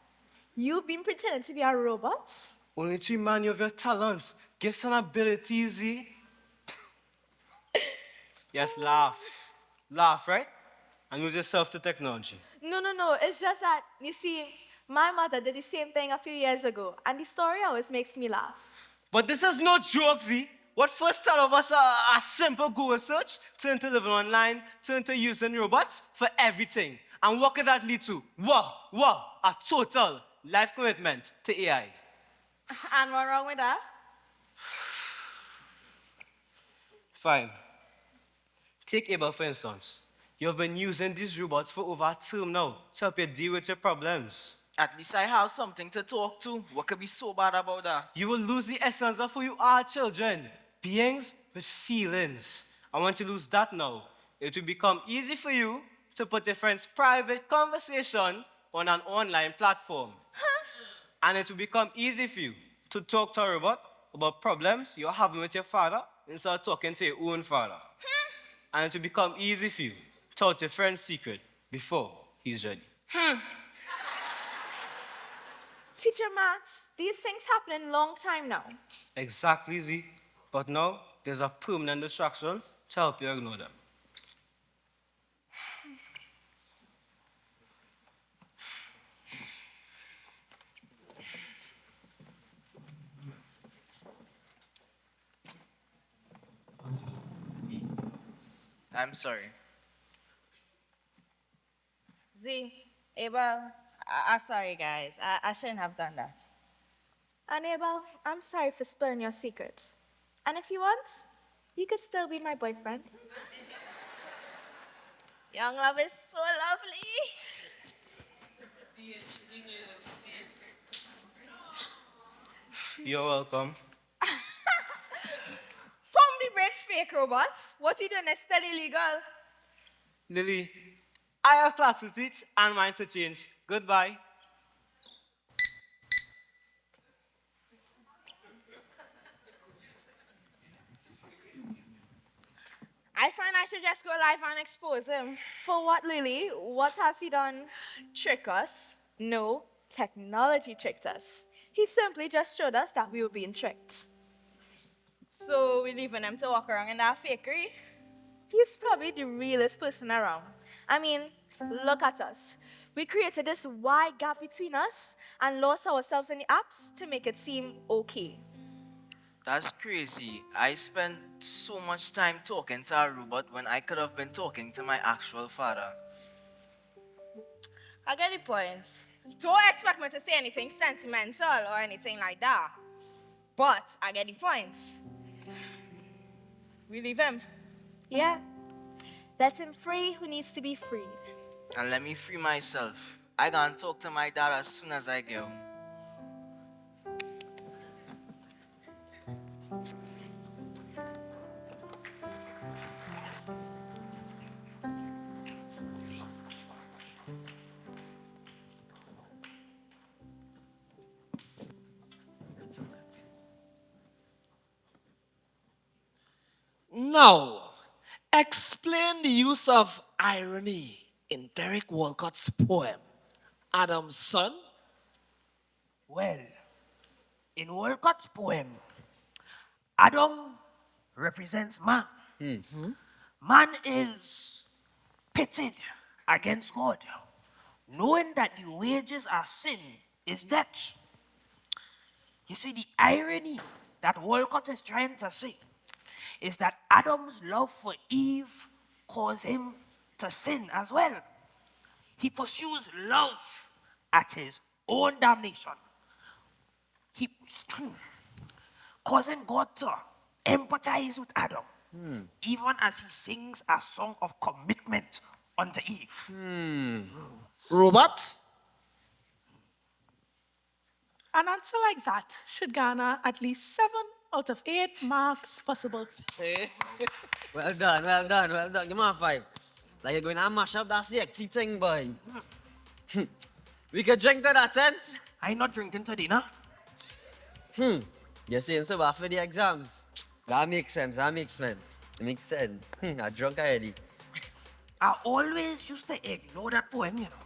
you've been pretending to be a robot? Only to remind you of your talents, gifts and abilities, Z. Yes, laugh. Laugh, right? And use yourself to technology. No. It's just that, you see, my mother did the same thing a few years ago, and the story always makes me laugh. But this is no joke, Z. What first started was a simple Google search, turned to living online, turned to using robots for everything. And what could that lead to? A total life commitment to AI. And what's wrong with that? Fine. Take Abel, for instance. You've been using these robots for over a term now to help you deal with your problems. At least I have something to talk to. What could be so bad about that? You will lose the essence of who you are, children. Beings with feelings. And once you lose that now, it will become easy for you to put your friend's private conversation on an online platform. And it will become easy for you to talk to a robot about problems you're having with your father instead of talking to your own father. And it will become easy for you to tell your friend's secret before he's ready. Teacher Max, these things happen in long time now. Exactly, Z. But now, there's a permanent distraction to help you ignore them. I'm sorry. Z, Abel, I'm sorry, guys. I shouldn't have done that. And Abel, I'm sorry for spilling your secrets. And if you want, you could still be my boyfriend. Young love is so lovely. You're welcome. Pump the brakes, fake robots. What you doing is still illegal. Lily, I have class to teach and minds to change. Goodbye. should just go live and expose him. For what, Lily? What has he done? Trick us. No, technology tricked us. He simply just showed us that we were being tricked. So we're leaving him to walk around in that fakery? He's probably the realest person around. I mean, look at us. We created this wide gap between us and lost ourselves in the apps to make it seem okay. That's crazy. I spent so much time talking to a robot when I could have been talking to my actual father. I get the points. Don't expect me to say anything sentimental or anything like that. But I get the points. We leave him. Yeah. Let him free who needs to be freed. And let me free myself. I gonna talk to my dad as soon as I get home. Now, explain the use of irony in Derek Walcott's poem, Adam's Son. Well, in Walcott's poem, Adam represents man. Man is pitted against God, knowing that the wages of sin is death. You see, the irony that Walcott is trying to say is that Adam's love for Eve caused him to sin as well. He pursues love at his own damnation. He causing God to empathize with Adam, even as he sings a song of commitment unto Eve. Robot? An answer like that should garner at least 7 out of 8 marks possible. Well done, well done, well done. Give me a 5. Like you're going to mash up that sexy thing, boy. We could drink to that tent. I'm not drinking to dinner. You're saying so after the exams. That makes sense, that makes sense. It makes sense. I drunk already. I always used to ignore that poem, you know.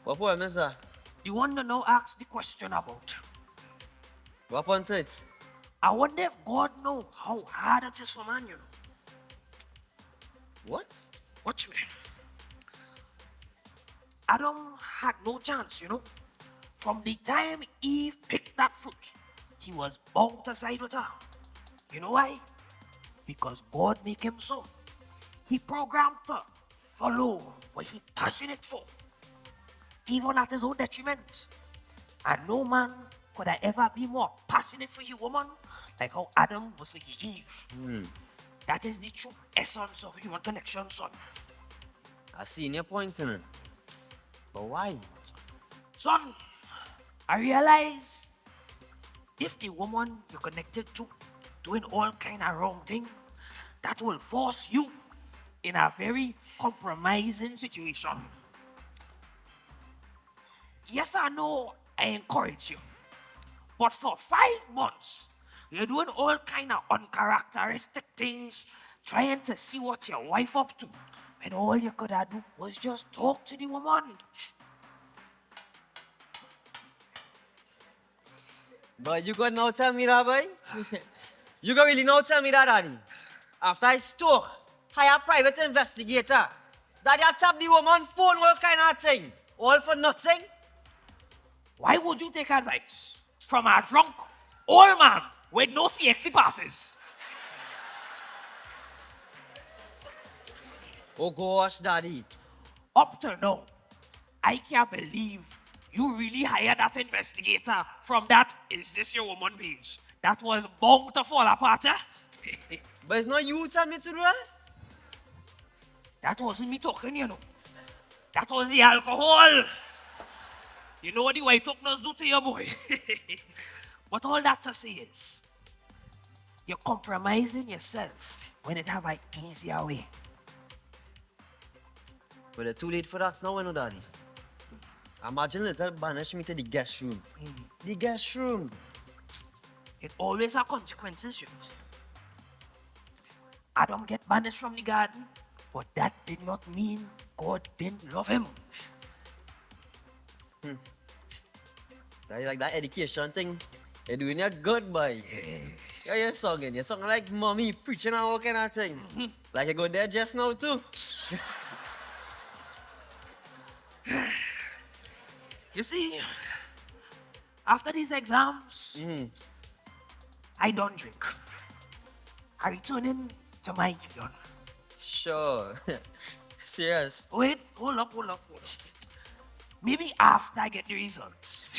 What poem is that? The one that now asks the question about. What point to it? I wonder if God knows how hard it is for man, you know. What? Watch me. Adam had no chance, you know. From the time Eve picked that fruit, he was bound to side with her. You know why? Because God make him so. He programmed to follow what he passionate for, even at his own detriment. And no man could have ever be more passionate for his woman like how Adam was for his Eve. That is the true essence of human connection, son. I see your point in it. But why? Son, I realize if the woman you're connected to doing all kind of wrong thing, that will force you in a very compromising situation. Yes, I know I encourage you, but for 5 months, you're doing all kind of uncharacteristic things, trying to see what your wife up to, when all you could have do was just talk to the woman. But you gonna now tell me that, boy? You gonna really now tell me that, Daddy? After I stole, hire a private investigator, Daddy I tap the woman phone, all kind of thing, all for nothing? Why would you take advice from a drunk old man with no CXC passes? Oh gosh, Daddy. Up till now, I can't believe you really hired that investigator from that Is This Your Woman page. That was bound to fall apart, eh? But it's not you tell me to do that? That wasn't me talking, you know. That was the alcohol. You know what the white openers do to your boy. But all that to say is, you're compromising yourself when it have an easier way. But it's too late for that now, you know, Daddy. Imagine Lizelle banish me to the guest room. The guest room. It always has consequences, you know. Adam get banished from the garden. But that did not mean God didn't love him. Like that education thing, you're doing it good, boy. Yeah, you're singing. You're singing like mommy, preaching and all kind of thing. Like you go there just now too. You see, after these exams, I don't drink. I returning to my union. Sure. Serious. Wait, hold up. Maybe after I get the results.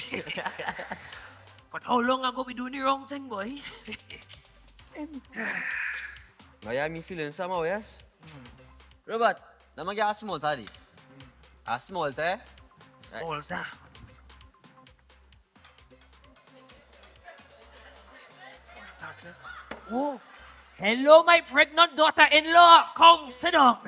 But how long I go be doing the wrong thing, boy? Now you have me feeling somehow, yes? Robert, let me get a small taddy. A small tie. Small tie. Oh, hello, my pregnant daughter-in-law. Come, sit down.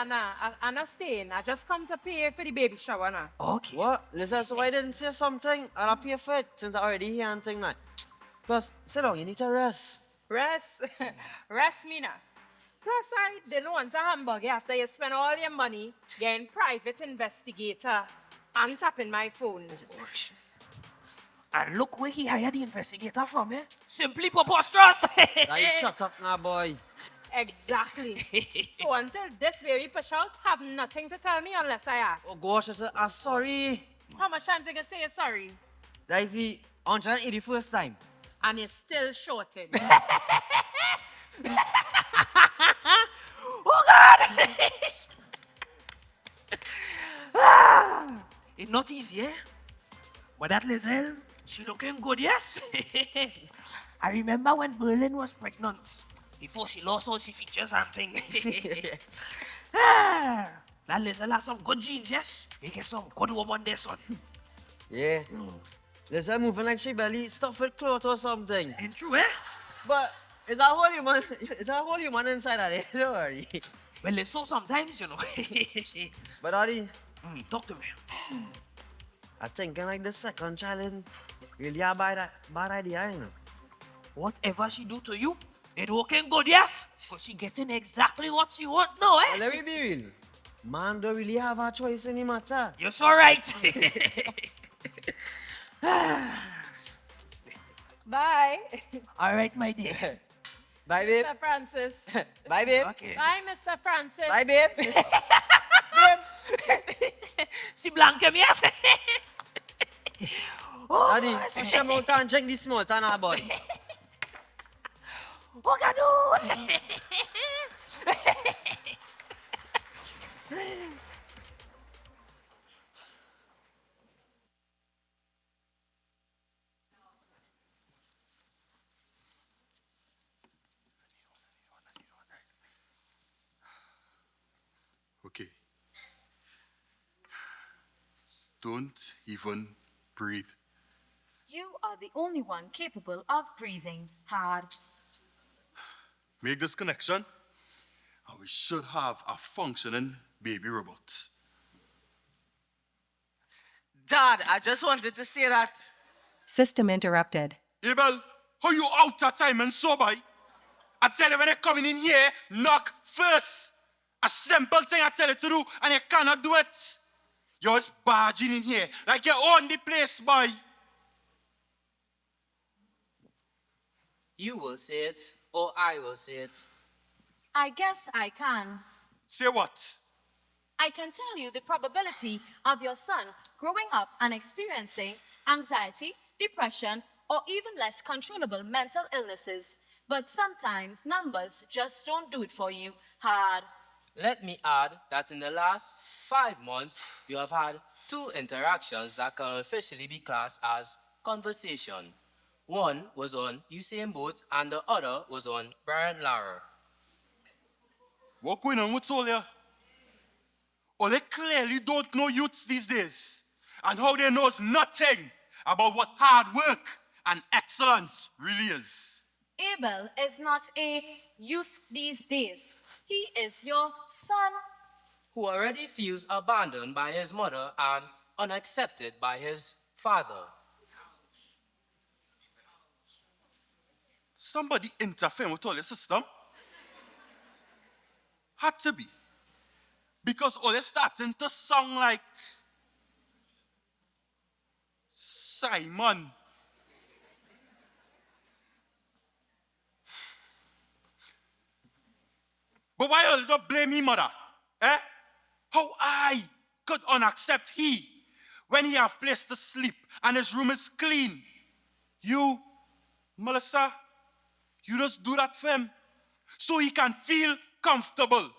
Nah. I'm not staying. I just come to pay for the baby shower now. Okay. What? Listen, so I didn't say something and I pay for it since I already here and thing like. Plus, sit down, you need to rest. Rest me now. Plus, I didn't want a hamburger after you spend all your money getting private investigator and tapping my phone. And look where he hired the investigator from, eh? Simply preposterous. Now you shut up now, boy. Exactly. So until this baby push out, have nothing to tell me unless I ask. Oh gosh, I said, I'm sorry. How much times you gonna say you're sorry? That is the 181st time. And you're still shorting. Oh God! It's not easy, eh? But that Lizelle, she looking good, yes? I remember when Berlin was pregnant, before she lost all she features and thing. That Lizelle has some good genes, yes? You get some good woman there, son. Yeah. There's her moving like she barely stuffed with clothes or something. Ain't true, eh? But it's a whole human. It's a whole human inside of it. Don't worry. Well, it's so sometimes, you know. But Adi, talk to me. I think like the second child really a bad idea, you know. Whatever she do to you, it working good, yes? Because she getting exactly what she want now, eh? Well, let me be real. Man don't really have a choice in the matter. You're so right. Bye. All right, my dear. Bye, babe. Mr. Francis. Bye, babe. Okay. Bye, Mr. Francis. Bye, babe. Si blanca, yes? Daddy, push him out and drink this small tana, boy. Oh, God, Okay. Don't even breathe. You are the only one capable of breathing hard. Make this connection, and we should have a functioning baby robot. Dad, I just wanted to say that. System interrupted. Abel, how you out of time and sober? I tell you when you're coming in here, knock first. A simple thing I tell you to do, and you cannot do it. You're just barging in here like you own the place, boy. You will say it, or I will say it. I guess I can. Say what? I can tell you the probability of your son growing up and experiencing anxiety, depression, or even less controllable mental illnesses. But sometimes numbers just don't do it for you hard. Let me add that in the last 5 months, you have had 2 interactions that can officially be classed as conversation. One was on Usain Bolt and the other was on Brian Lara. What going on with all ya? Oh, they clearly don't know youths these days. And how they knows nothing about what hard work and excellence really is. Abel is not a youth these days. He is your son. Who already feels abandoned by his mother and unaccepted by his father. Somebody interfere with all your system. Had to be. Because all is starting to sound like Simon. But why all don't blame me, mother? Eh? How I could unaccept he when he have place to sleep and his room is clean? You, Melissa, you just do that for him so he can feel comfortable.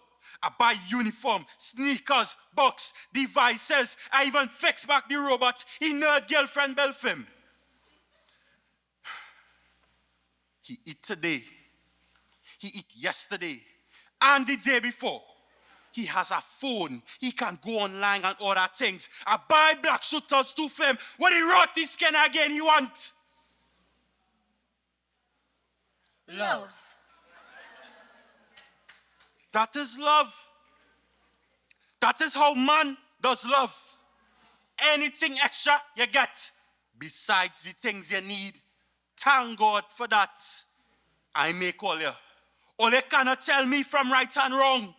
I buy uniform, sneakers, books, devices. I even fix back the robot he nerd girlfriend built for him. He eat today. He eat yesterday. And the day before. He has a phone. He can go online and order things. I buy black shooters to for him. When he wrote this skin again, he want. Love. That is love. That is how man does love. Anything extra you get, besides the things you need, thank God for that. I make all you. All you cannot tell me from right and wrong.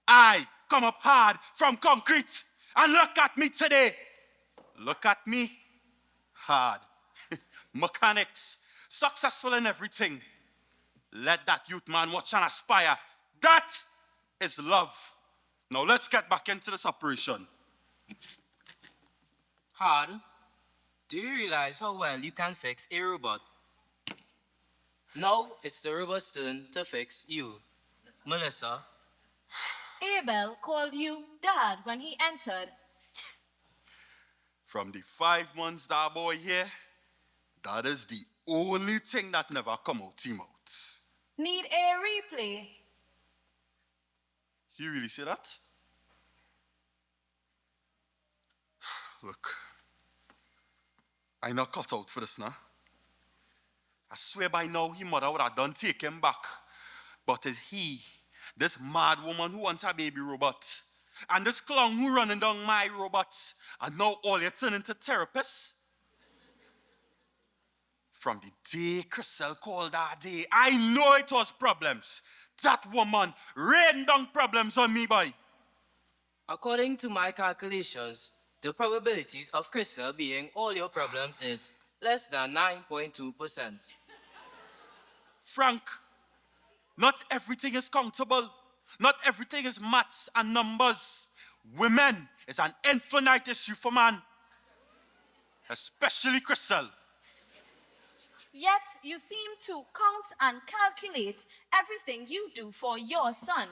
I come up hard from concrete. And look at me today. Look at me. Hard. Mechanics. Successful in everything. Let that youth man watch and aspire. That is love. Now let's get back into this operation. Hard, do you realize how well you can fix a robot? Now it's the robot's turn to fix you. Melissa. Abel called you Dad when he entered. From the 5 months that boy here, that is the only thing that never come out him out. Need a replay. You really say that? Look, I not cut out for this now. I swear by now his mother would have done take him back. But it's he, this mad woman who wants a baby robot, and this clown who running down my robot, and now all you turn into therapists? From the day Crystal called that day, I know it was problems. That woman rained down problems on me, boy. According to my calculations, the probabilities of Crystal being all your problems is less than 9.2%. Frank, not everything is countable. Not everything is maths and numbers. Women is an infinite issue for man. Especially Crystal. Yet you seem to count and calculate everything you do for your son.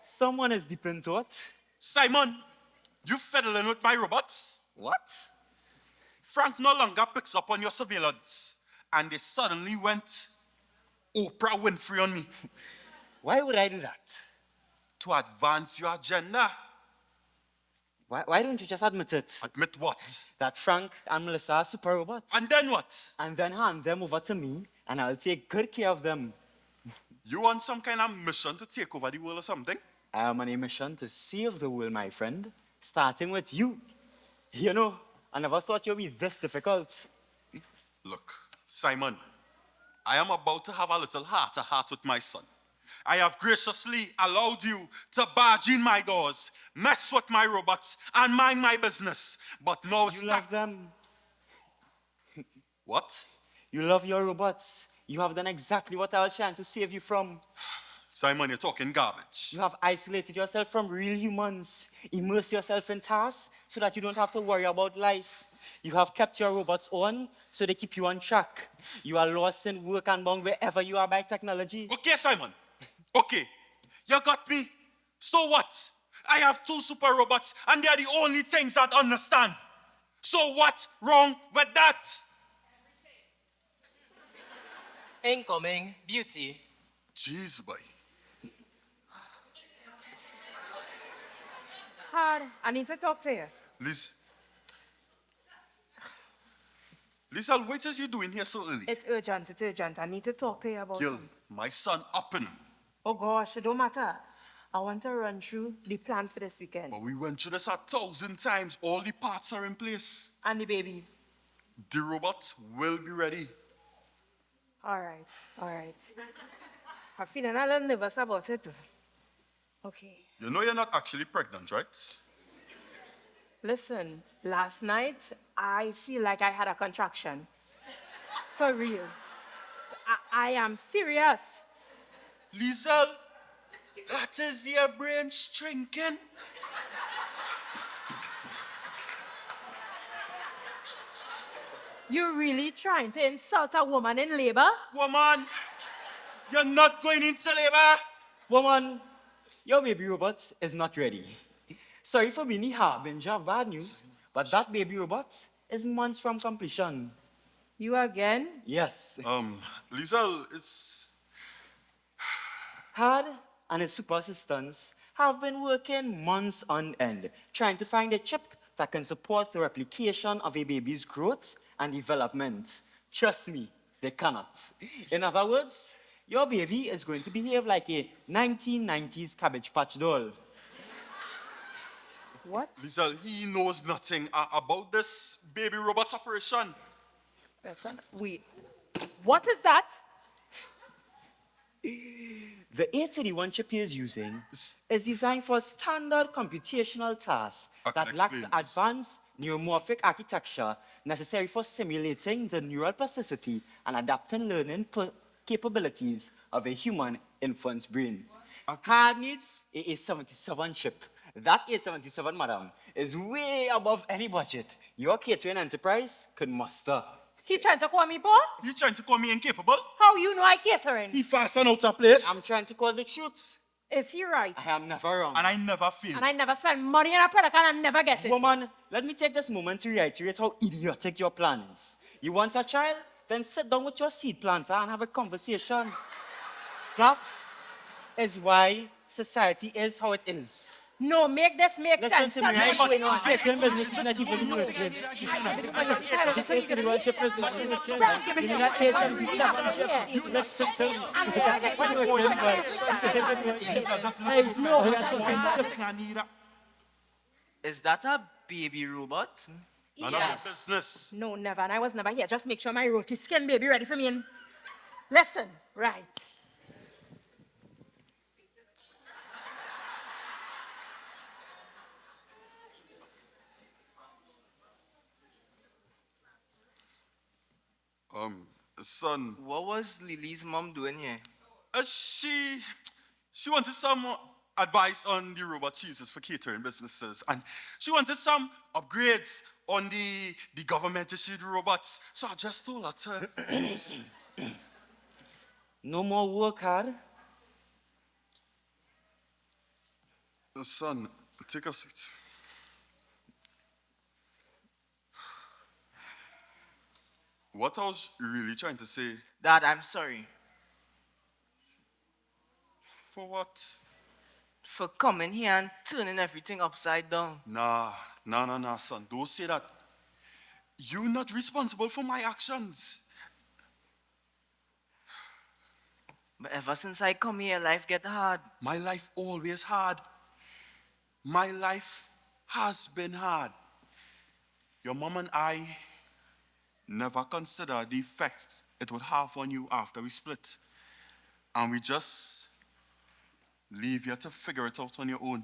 Someone is deep in thought. Simon, you fiddling with my robots? What? Frank no longer picks up on your surveillance. And they suddenly went Oprah Winfrey on me. Why would I do that? To advance your agenda. Why don't you just admit it? Admit what? That Frank and Melissa are super robots. And then what? And then hand them over to me, and I'll take good care of them. You want some kind of mission to take over the world or something? I am on a mission to save the world, my friend. Starting with you. You know, I never thought you'd be this difficult. Look, Simon, I am about to have a little heart-to-heart with my son. I have graciously allowed you to barge in my doors, mess with my robots, and mind my business. But now it's You love them. What? You love your robots. You have done exactly what I was trying to save you from. Simon, you're talking garbage. You have isolated yourself from real humans. Immerse yourself in tasks so that you don't have to worry about life. You have kept your robots on so they keep you on track. You are lost in work and bound wherever you are by technology. Okay, Simon. Okay. You got me. So what? I have 2 super robots and they are the only things that understand. So what's wrong with that? Incoming beauty. Jeez, boy. Hard. I need to talk to you. Liz, what is you doing here so early? It's urgent. I need to talk to you about Girl, something. my son up in. Oh gosh, it don't matter. I want to run through the plan for this weekend. But we went through this 1,000 times. All the parts are in place. And the baby. The robot will be ready. All right. I'm feeling a little nervous about it. Okay. You know you're not actually pregnant, right? Listen, last night, I feel like I had a contraction. For real. I am serious. Liesel, that is your brain shrinking. You're really trying to insult a woman in labor? Woman, you're not going into labor. Woman, your baby robot is not ready. Sorry for being the harbinger of bad news, but that baby robot is months from completion. You again? Yes. Liesel, it's... Hard and his super assistants have been working months on end, trying to find a chip that can support the replication of a baby's growth and development. Trust me, they cannot. In other words, your baby is going to behave like a 1990s Cabbage Patch doll. What? Liesel, he knows nothing about this baby robot operation. Wait, what is that? The 831 chip he is using is designed for standard computational tasks that lack the advanced neuromorphic architecture necessary for simulating the neural plasticity and adapting learning capabilities of a human infant's brain. Hard needs a A77 chip. That A77, madam, is way above any budget your catering enterprise could muster. He's trying to call me poor? He's trying to call me incapable? How you know I catering? He fast and out of place. I'm trying to call the truth. Is he right? I am never wrong. And I never fail. And I never spend money on a product and I never get it. Woman, let me take this moment to reiterate how idiotic your plan is. You want a child? Then sit down with your seed planter and have a conversation. That is why society is how it is. No, make this make sense. Listen to me, Tell me what's going on. catering business is not even working. Is that a baby robot? None of your business. No, never. And I was never here. Just make sure my roti skin baby ready for me. And listen, right. Son. What was Lily's mom doing here? She wanted some advice on the robot she uses for catering businesses. And she wanted some upgrades on the government-issued robots. So I just told her to... No more work hard? Son, take a seat. What I was really trying to say... Dad, I'm sorry. For what? For coming here and turning everything upside down. Nah, son. Don't say that. You're not responsible for my actions. But ever since I come here, life get hard. My life always hard. My life has been hard. Your mom and I never considered the effect it would have on you after we split. And we just leave you to figure it out on your own.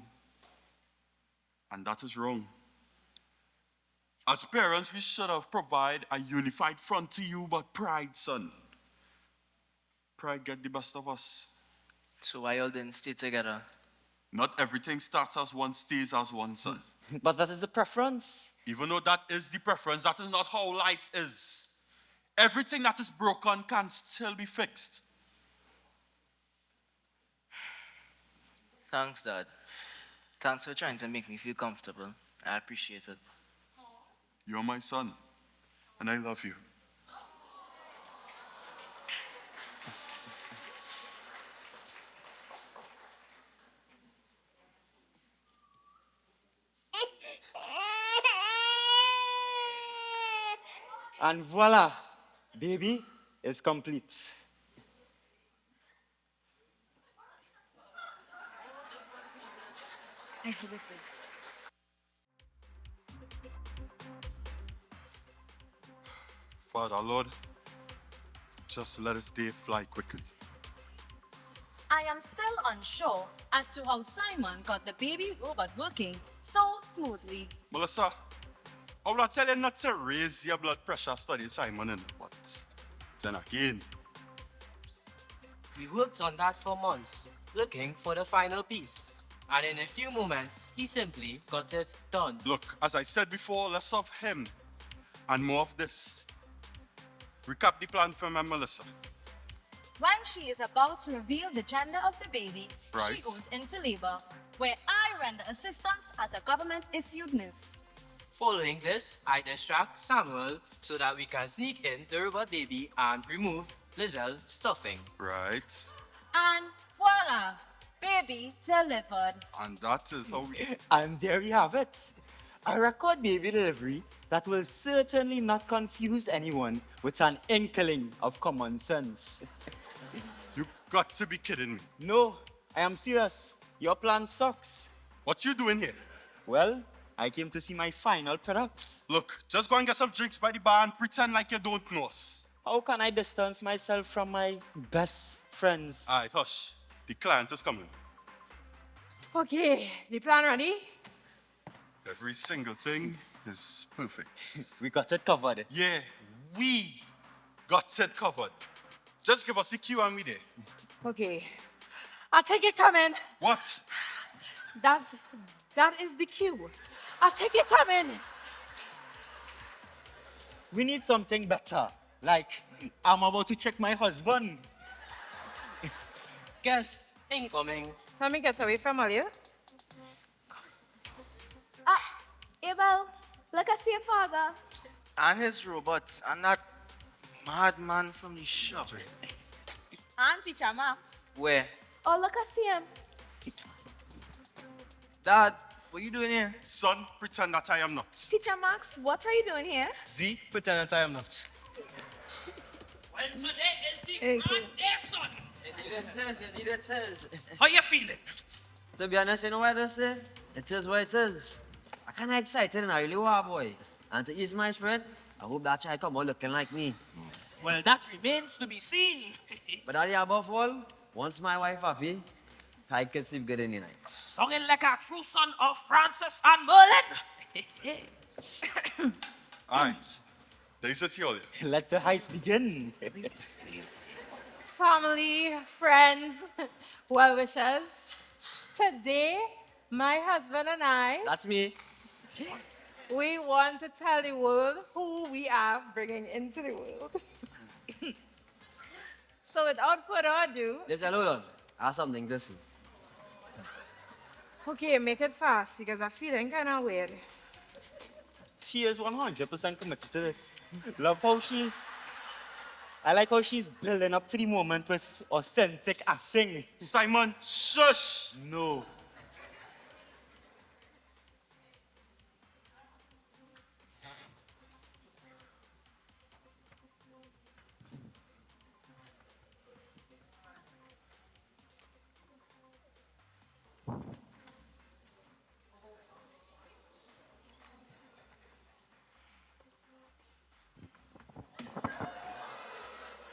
And that is wrong. As parents, we should have provided a unified front to you, but pride, son. Pride get the best of us. So why y'all didn't stay together? Not everything starts as one, stays as one, son. But that is the preference. Even though that is the preference, that is not how life is. Everything that is broken can still be fixed. Thanks, Dad. Thanks for trying to make me feel comfortable. I appreciate it. You're my son, and I love you. And voila, baby is complete. Exit this way. Father, Lord, just let this day fly quickly. I am still unsure as to how Simon got the baby robot working so smoothly. Melissa, I would tell you not to raise your blood pressure studying Simon, but then again, We worked on that for months, looking for the final piece. And in a few moments, he simply got it done. look, as I said before, less of him and more of this. Recap the plan for my Melissa. When she is about to reveal the gender of the baby, she Right. goes into labor, where I render assistance as a government-issued nurse. Following this, I distract Samuel so that we can sneak in the robot baby and remove Lizelle's stuffing. Right. And voila, baby delivered. And that is how we... And there we have it. A record baby delivery that will certainly not confuse anyone with an inkling of common sense. You got to be kidding me. No, I am serious. Your plan sucks. What you doing here? Well, I came to see my final product. Look, just go and get some drinks by the bar and pretend like you don't know us. How can I distance myself from my best friends? Alright, hush. The client is coming. Okay, the plan ready? Every single thing is perfect. We got it covered. Yeah, we got it covered. Just give us the cue and we there. Okay. I take it coming. What? That is the cue. I take it coming. We need something better. Like, I'm about to check my husband. Guest incoming. Let me get away from all you. Abel, look at your father. And his robots, and that madman from the shop. And Teacher Max. Where? Oh, look at him. Dad, what are you doing here? Son, pretend that I am not. Teacher Max, what are you doing here? Z, pretend that I am not. Well, today is the Hey, grand day, son. You need a test. How you feeling? To be honest, you know what I say? It is what it is. I kind of excited and I really want, boy. And to ease my spirit, I hope that child come out looking like me. Well, that remains to be seen. But at the above all, once my wife happy, I can sleep good in the night. Singing like a true son of Francis and Merlin. Alright, there's it here. Let the heist begin. Family, friends, well-wishers. Today, my husband and I, That's me. we want to tell the world who we are bringing into the world. So without further ado, Listen, hold on. I have something to see. okay, make it fast because I'm feeling kind of weird. She is 100% committed to this. Love how I like how she's building up to the moment with authentic acting. Simon, shush! No.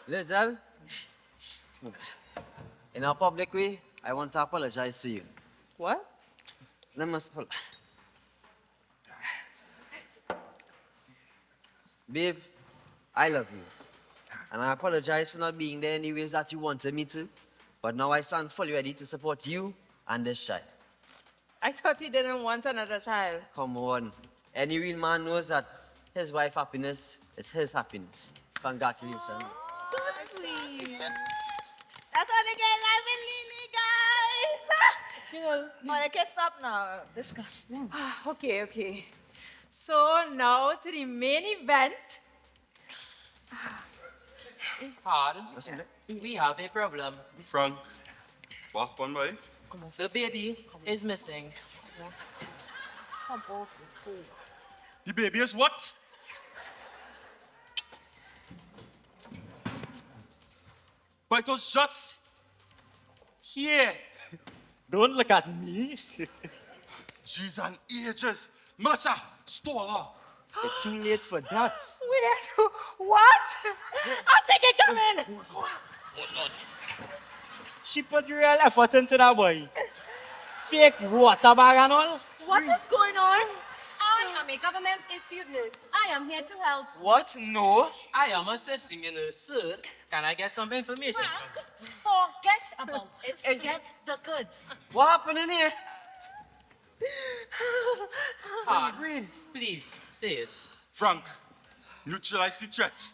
Lizelle, in a public way, I want to apologize to you. What? Let me hold. Babe, I love you. And I apologize for not being there in the ways that you wanted me to. But now I stand fully ready to support you and this child. I thought you didn't want another child. Come on. Any real man knows that his wife's happiness is his happiness. Congratulations. So sweet. That's what they get live in Lily, guys. Oh, I can't stop now. Disgusting. Okay. So now to the main event. Hard. We have a problem. Frank, walk one way. The baby is missing. The baby is what? But it was just here. Don't look at me. She's an ages. Melissa, stole her. It's too late for that. Wait, what? I'll take it coming. She put real effort into that boy. Fake water bag and all. What is going on? I am a government-issued nurse. I am here to help. What? No. I am assessing in a sir. Can I get some information? Forget about it. Get the goods. What happened in here? Please say it. Frank, neutralize the threat.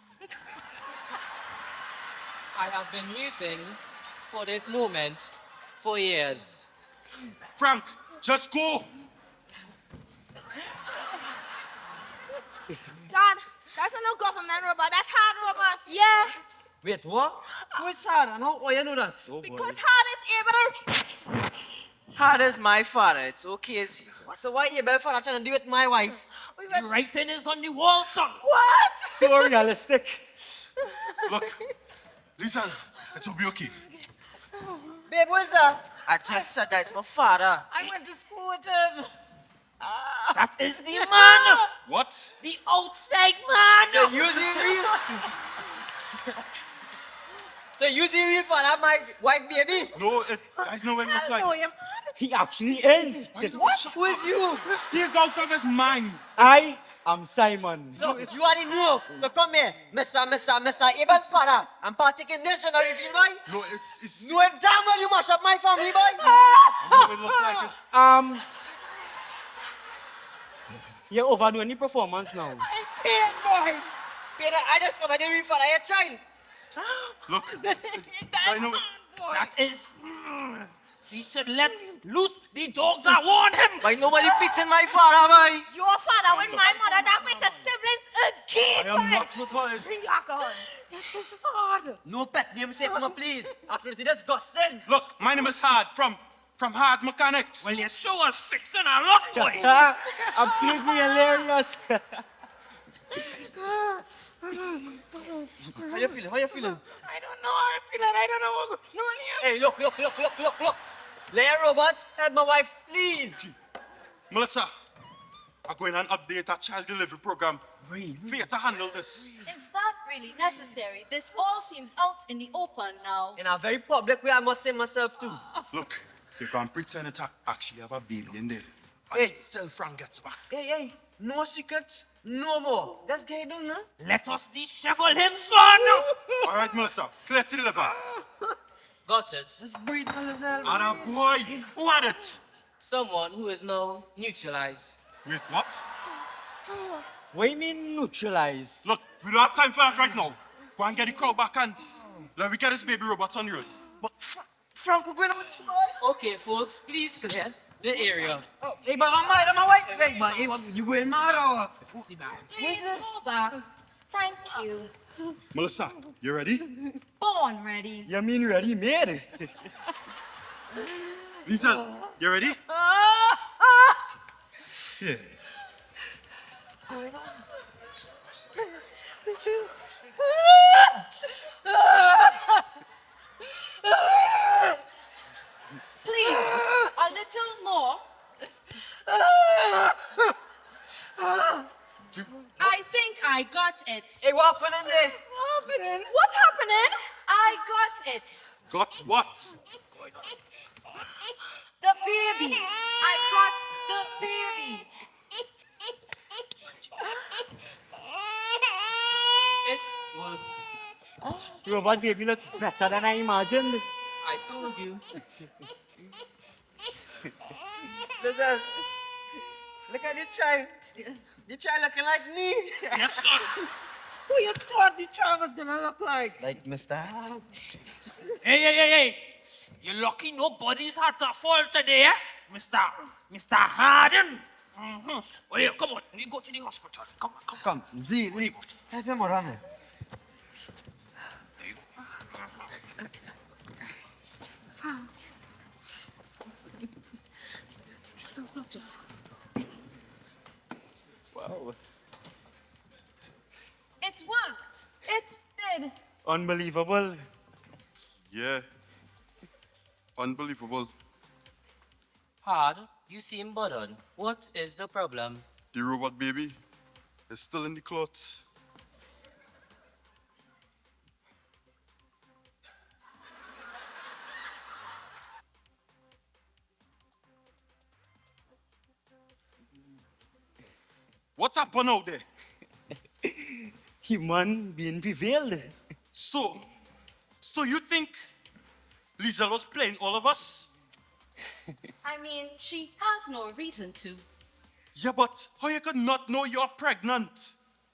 I have been waiting for this moment for years. Frank, just go. Dad, that's not no government robot, that's hard robots. Yeah. Wait, what? Who is Hard and how you know that? Because hard is able. Hard is my father. It's okay. So why you better father trying to do it with my wife? The writing is on the wall, son. What? So realistic. Look, listen, it will be okay. Babe, what's that? I just said that's my father. I went to school with him. That is the man. What? The outside man. So use the real. So use the real father, my wife, baby. No, guys know when you like this. He actually is. What? Who is you? He's out of his mind. I am Simon. So you are the new. So come here, Mr. Eben father. I'm partaking dictionary, feel boy. No, it's. No, damn well you mash up my family, boy. That's what it look like. It's. You're overdoing the performance now. I'm paid, boy. Peter, I discovered the real father, you're trying. Look, I know. That is. She should let loose the dogs that warn him. Why nobody beating my father, boy? Your father with my mother, that makes us siblings again. I am not with her. Bring the alcohol. That is hard. No pet name safe, no, please. Absolutely disgusting. Look, my name is Hard from Hard Mechanics. Well, you show us fixing a lot, boy. Absolutely hilarious. How you feeling? I don't know how I feel. I don't know what's going on here. Hey, look. Layer robots, help my wife, please. Melissa, I'm going to update our child delivery program. For you to handle this. Is that really necessary? This all seems out in the open now. In a very public way, I must say myself too. Look, you can pretend to actually have a baby in there. Hey, Until Frank gets back. Hey, no secrets, no more. Let's get it done, huh? Let us dishevel him, son. All right, Melissa, clear to deliver. Got it. Let's breathe, Melissa. Atta boy, who had it? Someone who is now neutralized. Wait, what? What do you mean neutralize? Look, we don't have time for that right now. Go and get the crowd back and let me get this baby robot on the road. But Frank, we're going to... Okay, folks, please clear the area. Oh, hey, but my wife. Hey, but hey, you going mad or? Please go back. Thank you. Melissa, you ready? Born ready. You mean ready made? Lisa, you ready? Here. Please, a little more. I think I got it. Hey, what happened there? What's happening? I got it. Got what? The baby. I got the baby. It worked. Robot baby looks better than I imagined. I told you. Listen, look at the child. The child looking like me. Yes, son. Who you thought the child was gonna look like? Like Mr. Hard. Hey. You're lucky nobody's had to fall today, eh? Mr. Harden. Mm-hmm. Well, here, come on. We go to the hospital. Come on. Come, Z, help him run. Wow. It worked. It did. Hard, you seem bothered. What is the problem? The robot baby is still in the clothes. What's happened out there? Human being prevailed. So you think Lisa was playing all of us? I mean, she has no reason to. Yeah, but how you could not know you're pregnant?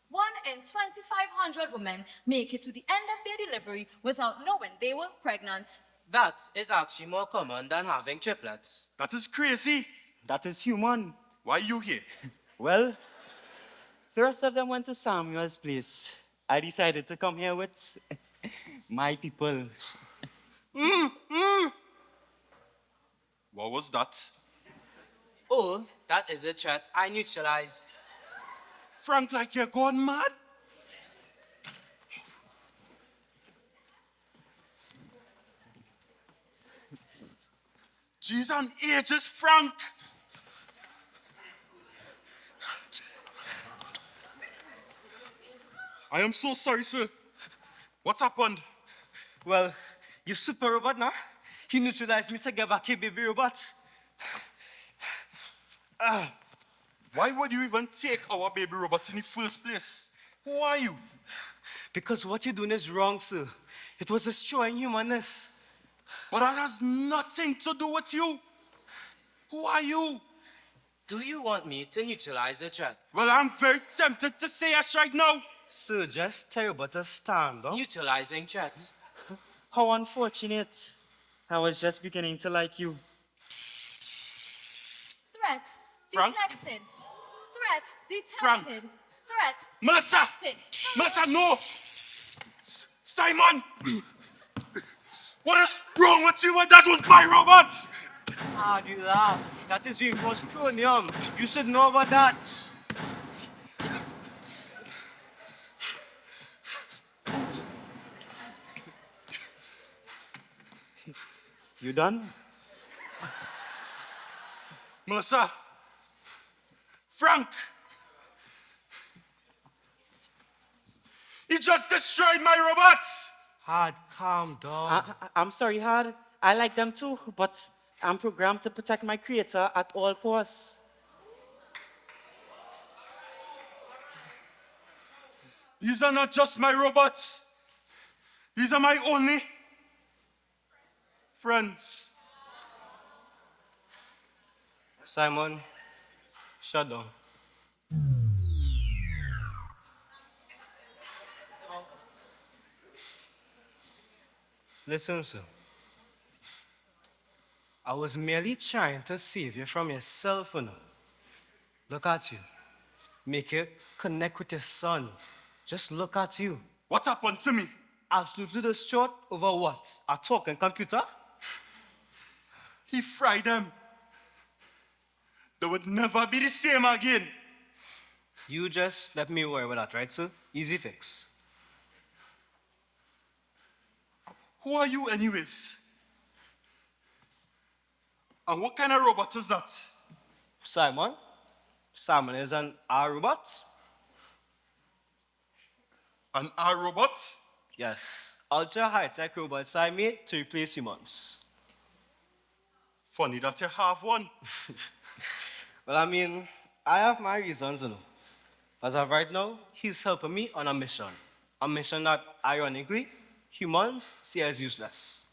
1 in 2,500 women make it to the end of their delivery without knowing they were pregnant. That is actually more common than having triplets. That is crazy. That is human. Why you here? Well, the rest of them went to Samuel's place. I decided to come here with my people. What was that? Oh, that is a threat I neutralize. Frank, like you're gone mad? Jeez and ages, Frank. I am so sorry, sir. What's happened? Well, you super robot now. He neutralized me to get back a baby robot. Why would you even take our baby robot in the first place? Who are you? Because what you're doing is wrong, sir. It was destroying humanness. But that has nothing to do with you. Who are you? Do you want me to neutralize the threat? Well, I'm very tempted to say yes right now. Sir, just tell you about to stand up. Neutralizing threat. How unfortunate. I was just beginning to like you. Threat Frank? detected. Threat detected. Frank. Threat Melissa! detected. Melissa, no! Simon! What is wrong with you? That was my robot! Ah, relax. That is reinforced chromium. You should know about that. You done? Melissa! Frank! He just destroyed my robots! Hard, calm down. I'm sorry, Hard. I like them too, but I'm programmed to protect my creator at all costs. These are not just my robots. These are my only friends. Simon, shut down. Listen, sir. I was merely trying to save you from yourself, you know. Look at you. Make you connect with your son. Just look at you. What happened to me? Absolutely distraught over what? A talking computer? He fried them. They would never be the same again. You just let me worry about that, right, sir? Easy fix. Who are you anyways? And what kind of robot is that? Simon? Simon is an R robot? An R robot? Yes. Ultra high-tech robots I made to replace humans. Funny that you have one. Well, I mean, I have my reasons, you know. As of right now, he's helping me on a mission. A mission that, ironically, humans see as useless.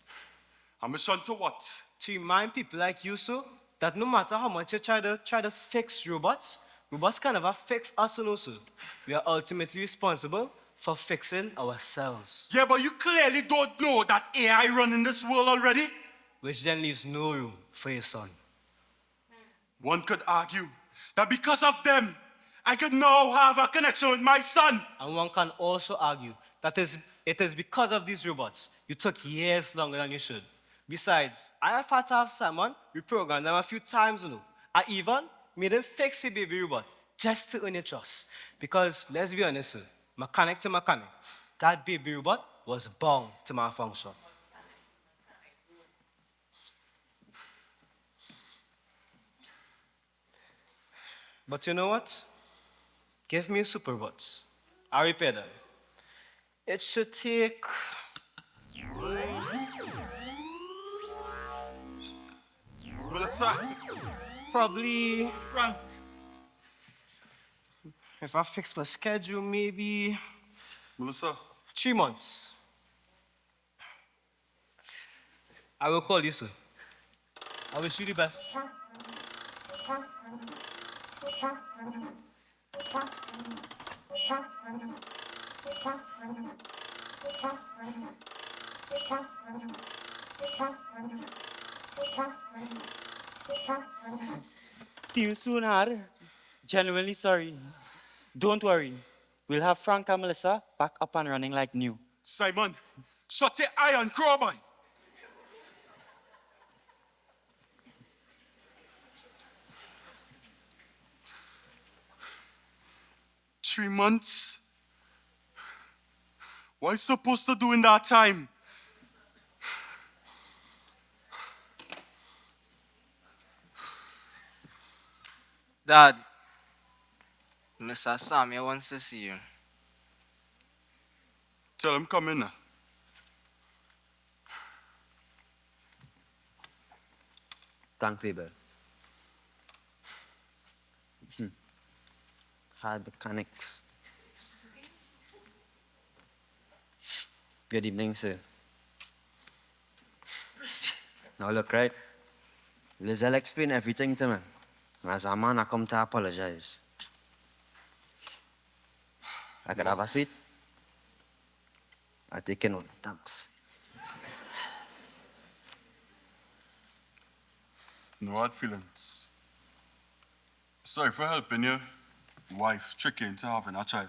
A mission to what? To remind people like you, sir, that no matter how much you try to fix robots, robots can never fix us, you know, sir. We are ultimately responsible for fixing ourselves. Yeah, but you clearly don't know that AI running this world already. Which then leaves no room for your son. One could argue that because of them, I could now have a connection with my son. And one can also argue that it is because of these robots you took years longer than you should. Besides, I have had to have Simon reprogram them a few times, you know. I even made him fix a baby robot just to earn your trust. Because, let's be honest, sir, mechanic to mechanic, that baby robot was bound to malfunction. But you know what? Give me super bots. I repair them. It should take Melissa. probably, if I fix my schedule, maybe Melissa. 3 months. I will call you soon. I wish you the best. See you soon, Har. Genuinely sorry. Don't worry. We'll have Frank and Melissa back up and running like new. Simon, shut your eye on Crowboy. Three months? What is supposed to do in that time? Dad, Mr. Samuel wants to see you. Tell him come in. Thanks, Abel. Hard mechanics. Good evening, sir. Now look, right? Lizelle explained everything to me. As a man, I come to apologize. I could have a seat. I take it on. Thanks. No hard feelings. Sorry for helping your wife trick you into having a child.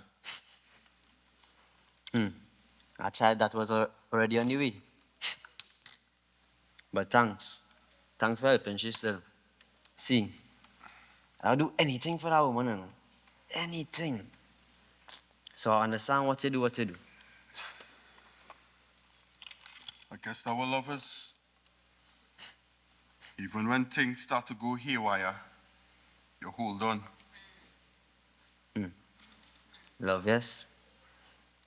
A child that was already on the way. But thanks. Thanks for helping, she still. See, I'll do anything for that woman, you know. Anything. So I understand what you do. I guess our lovers, even when things start to go haywire, you hold on. Love, yes.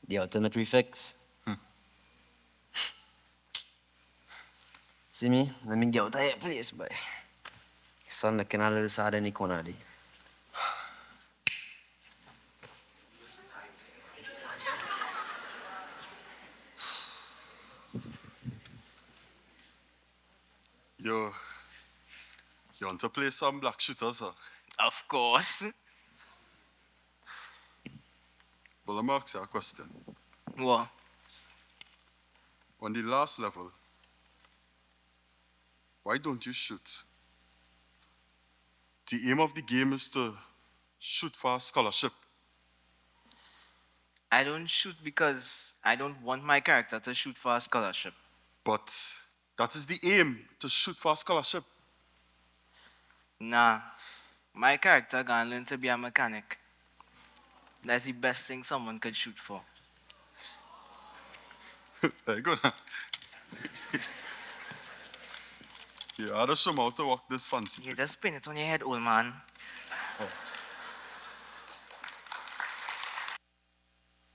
The ultimate refix. See me? Let me get out of here, please, boy. Son looking a little sad in the corner there. You want to play some black shooters, sir? Of course. But let me ask you a question. What? On the last level, why don't you shoot? The aim of the game is to shoot for a scholarship. I don't shoot because I don't want my character to shoot for a scholarship. But that is the aim, to shoot for a scholarship. Nah, my character gonna learn to be a mechanic. That's the best thing someone could shoot for. Very good. You ought to show me how to walk this fancy. You just spin it on your head, old man.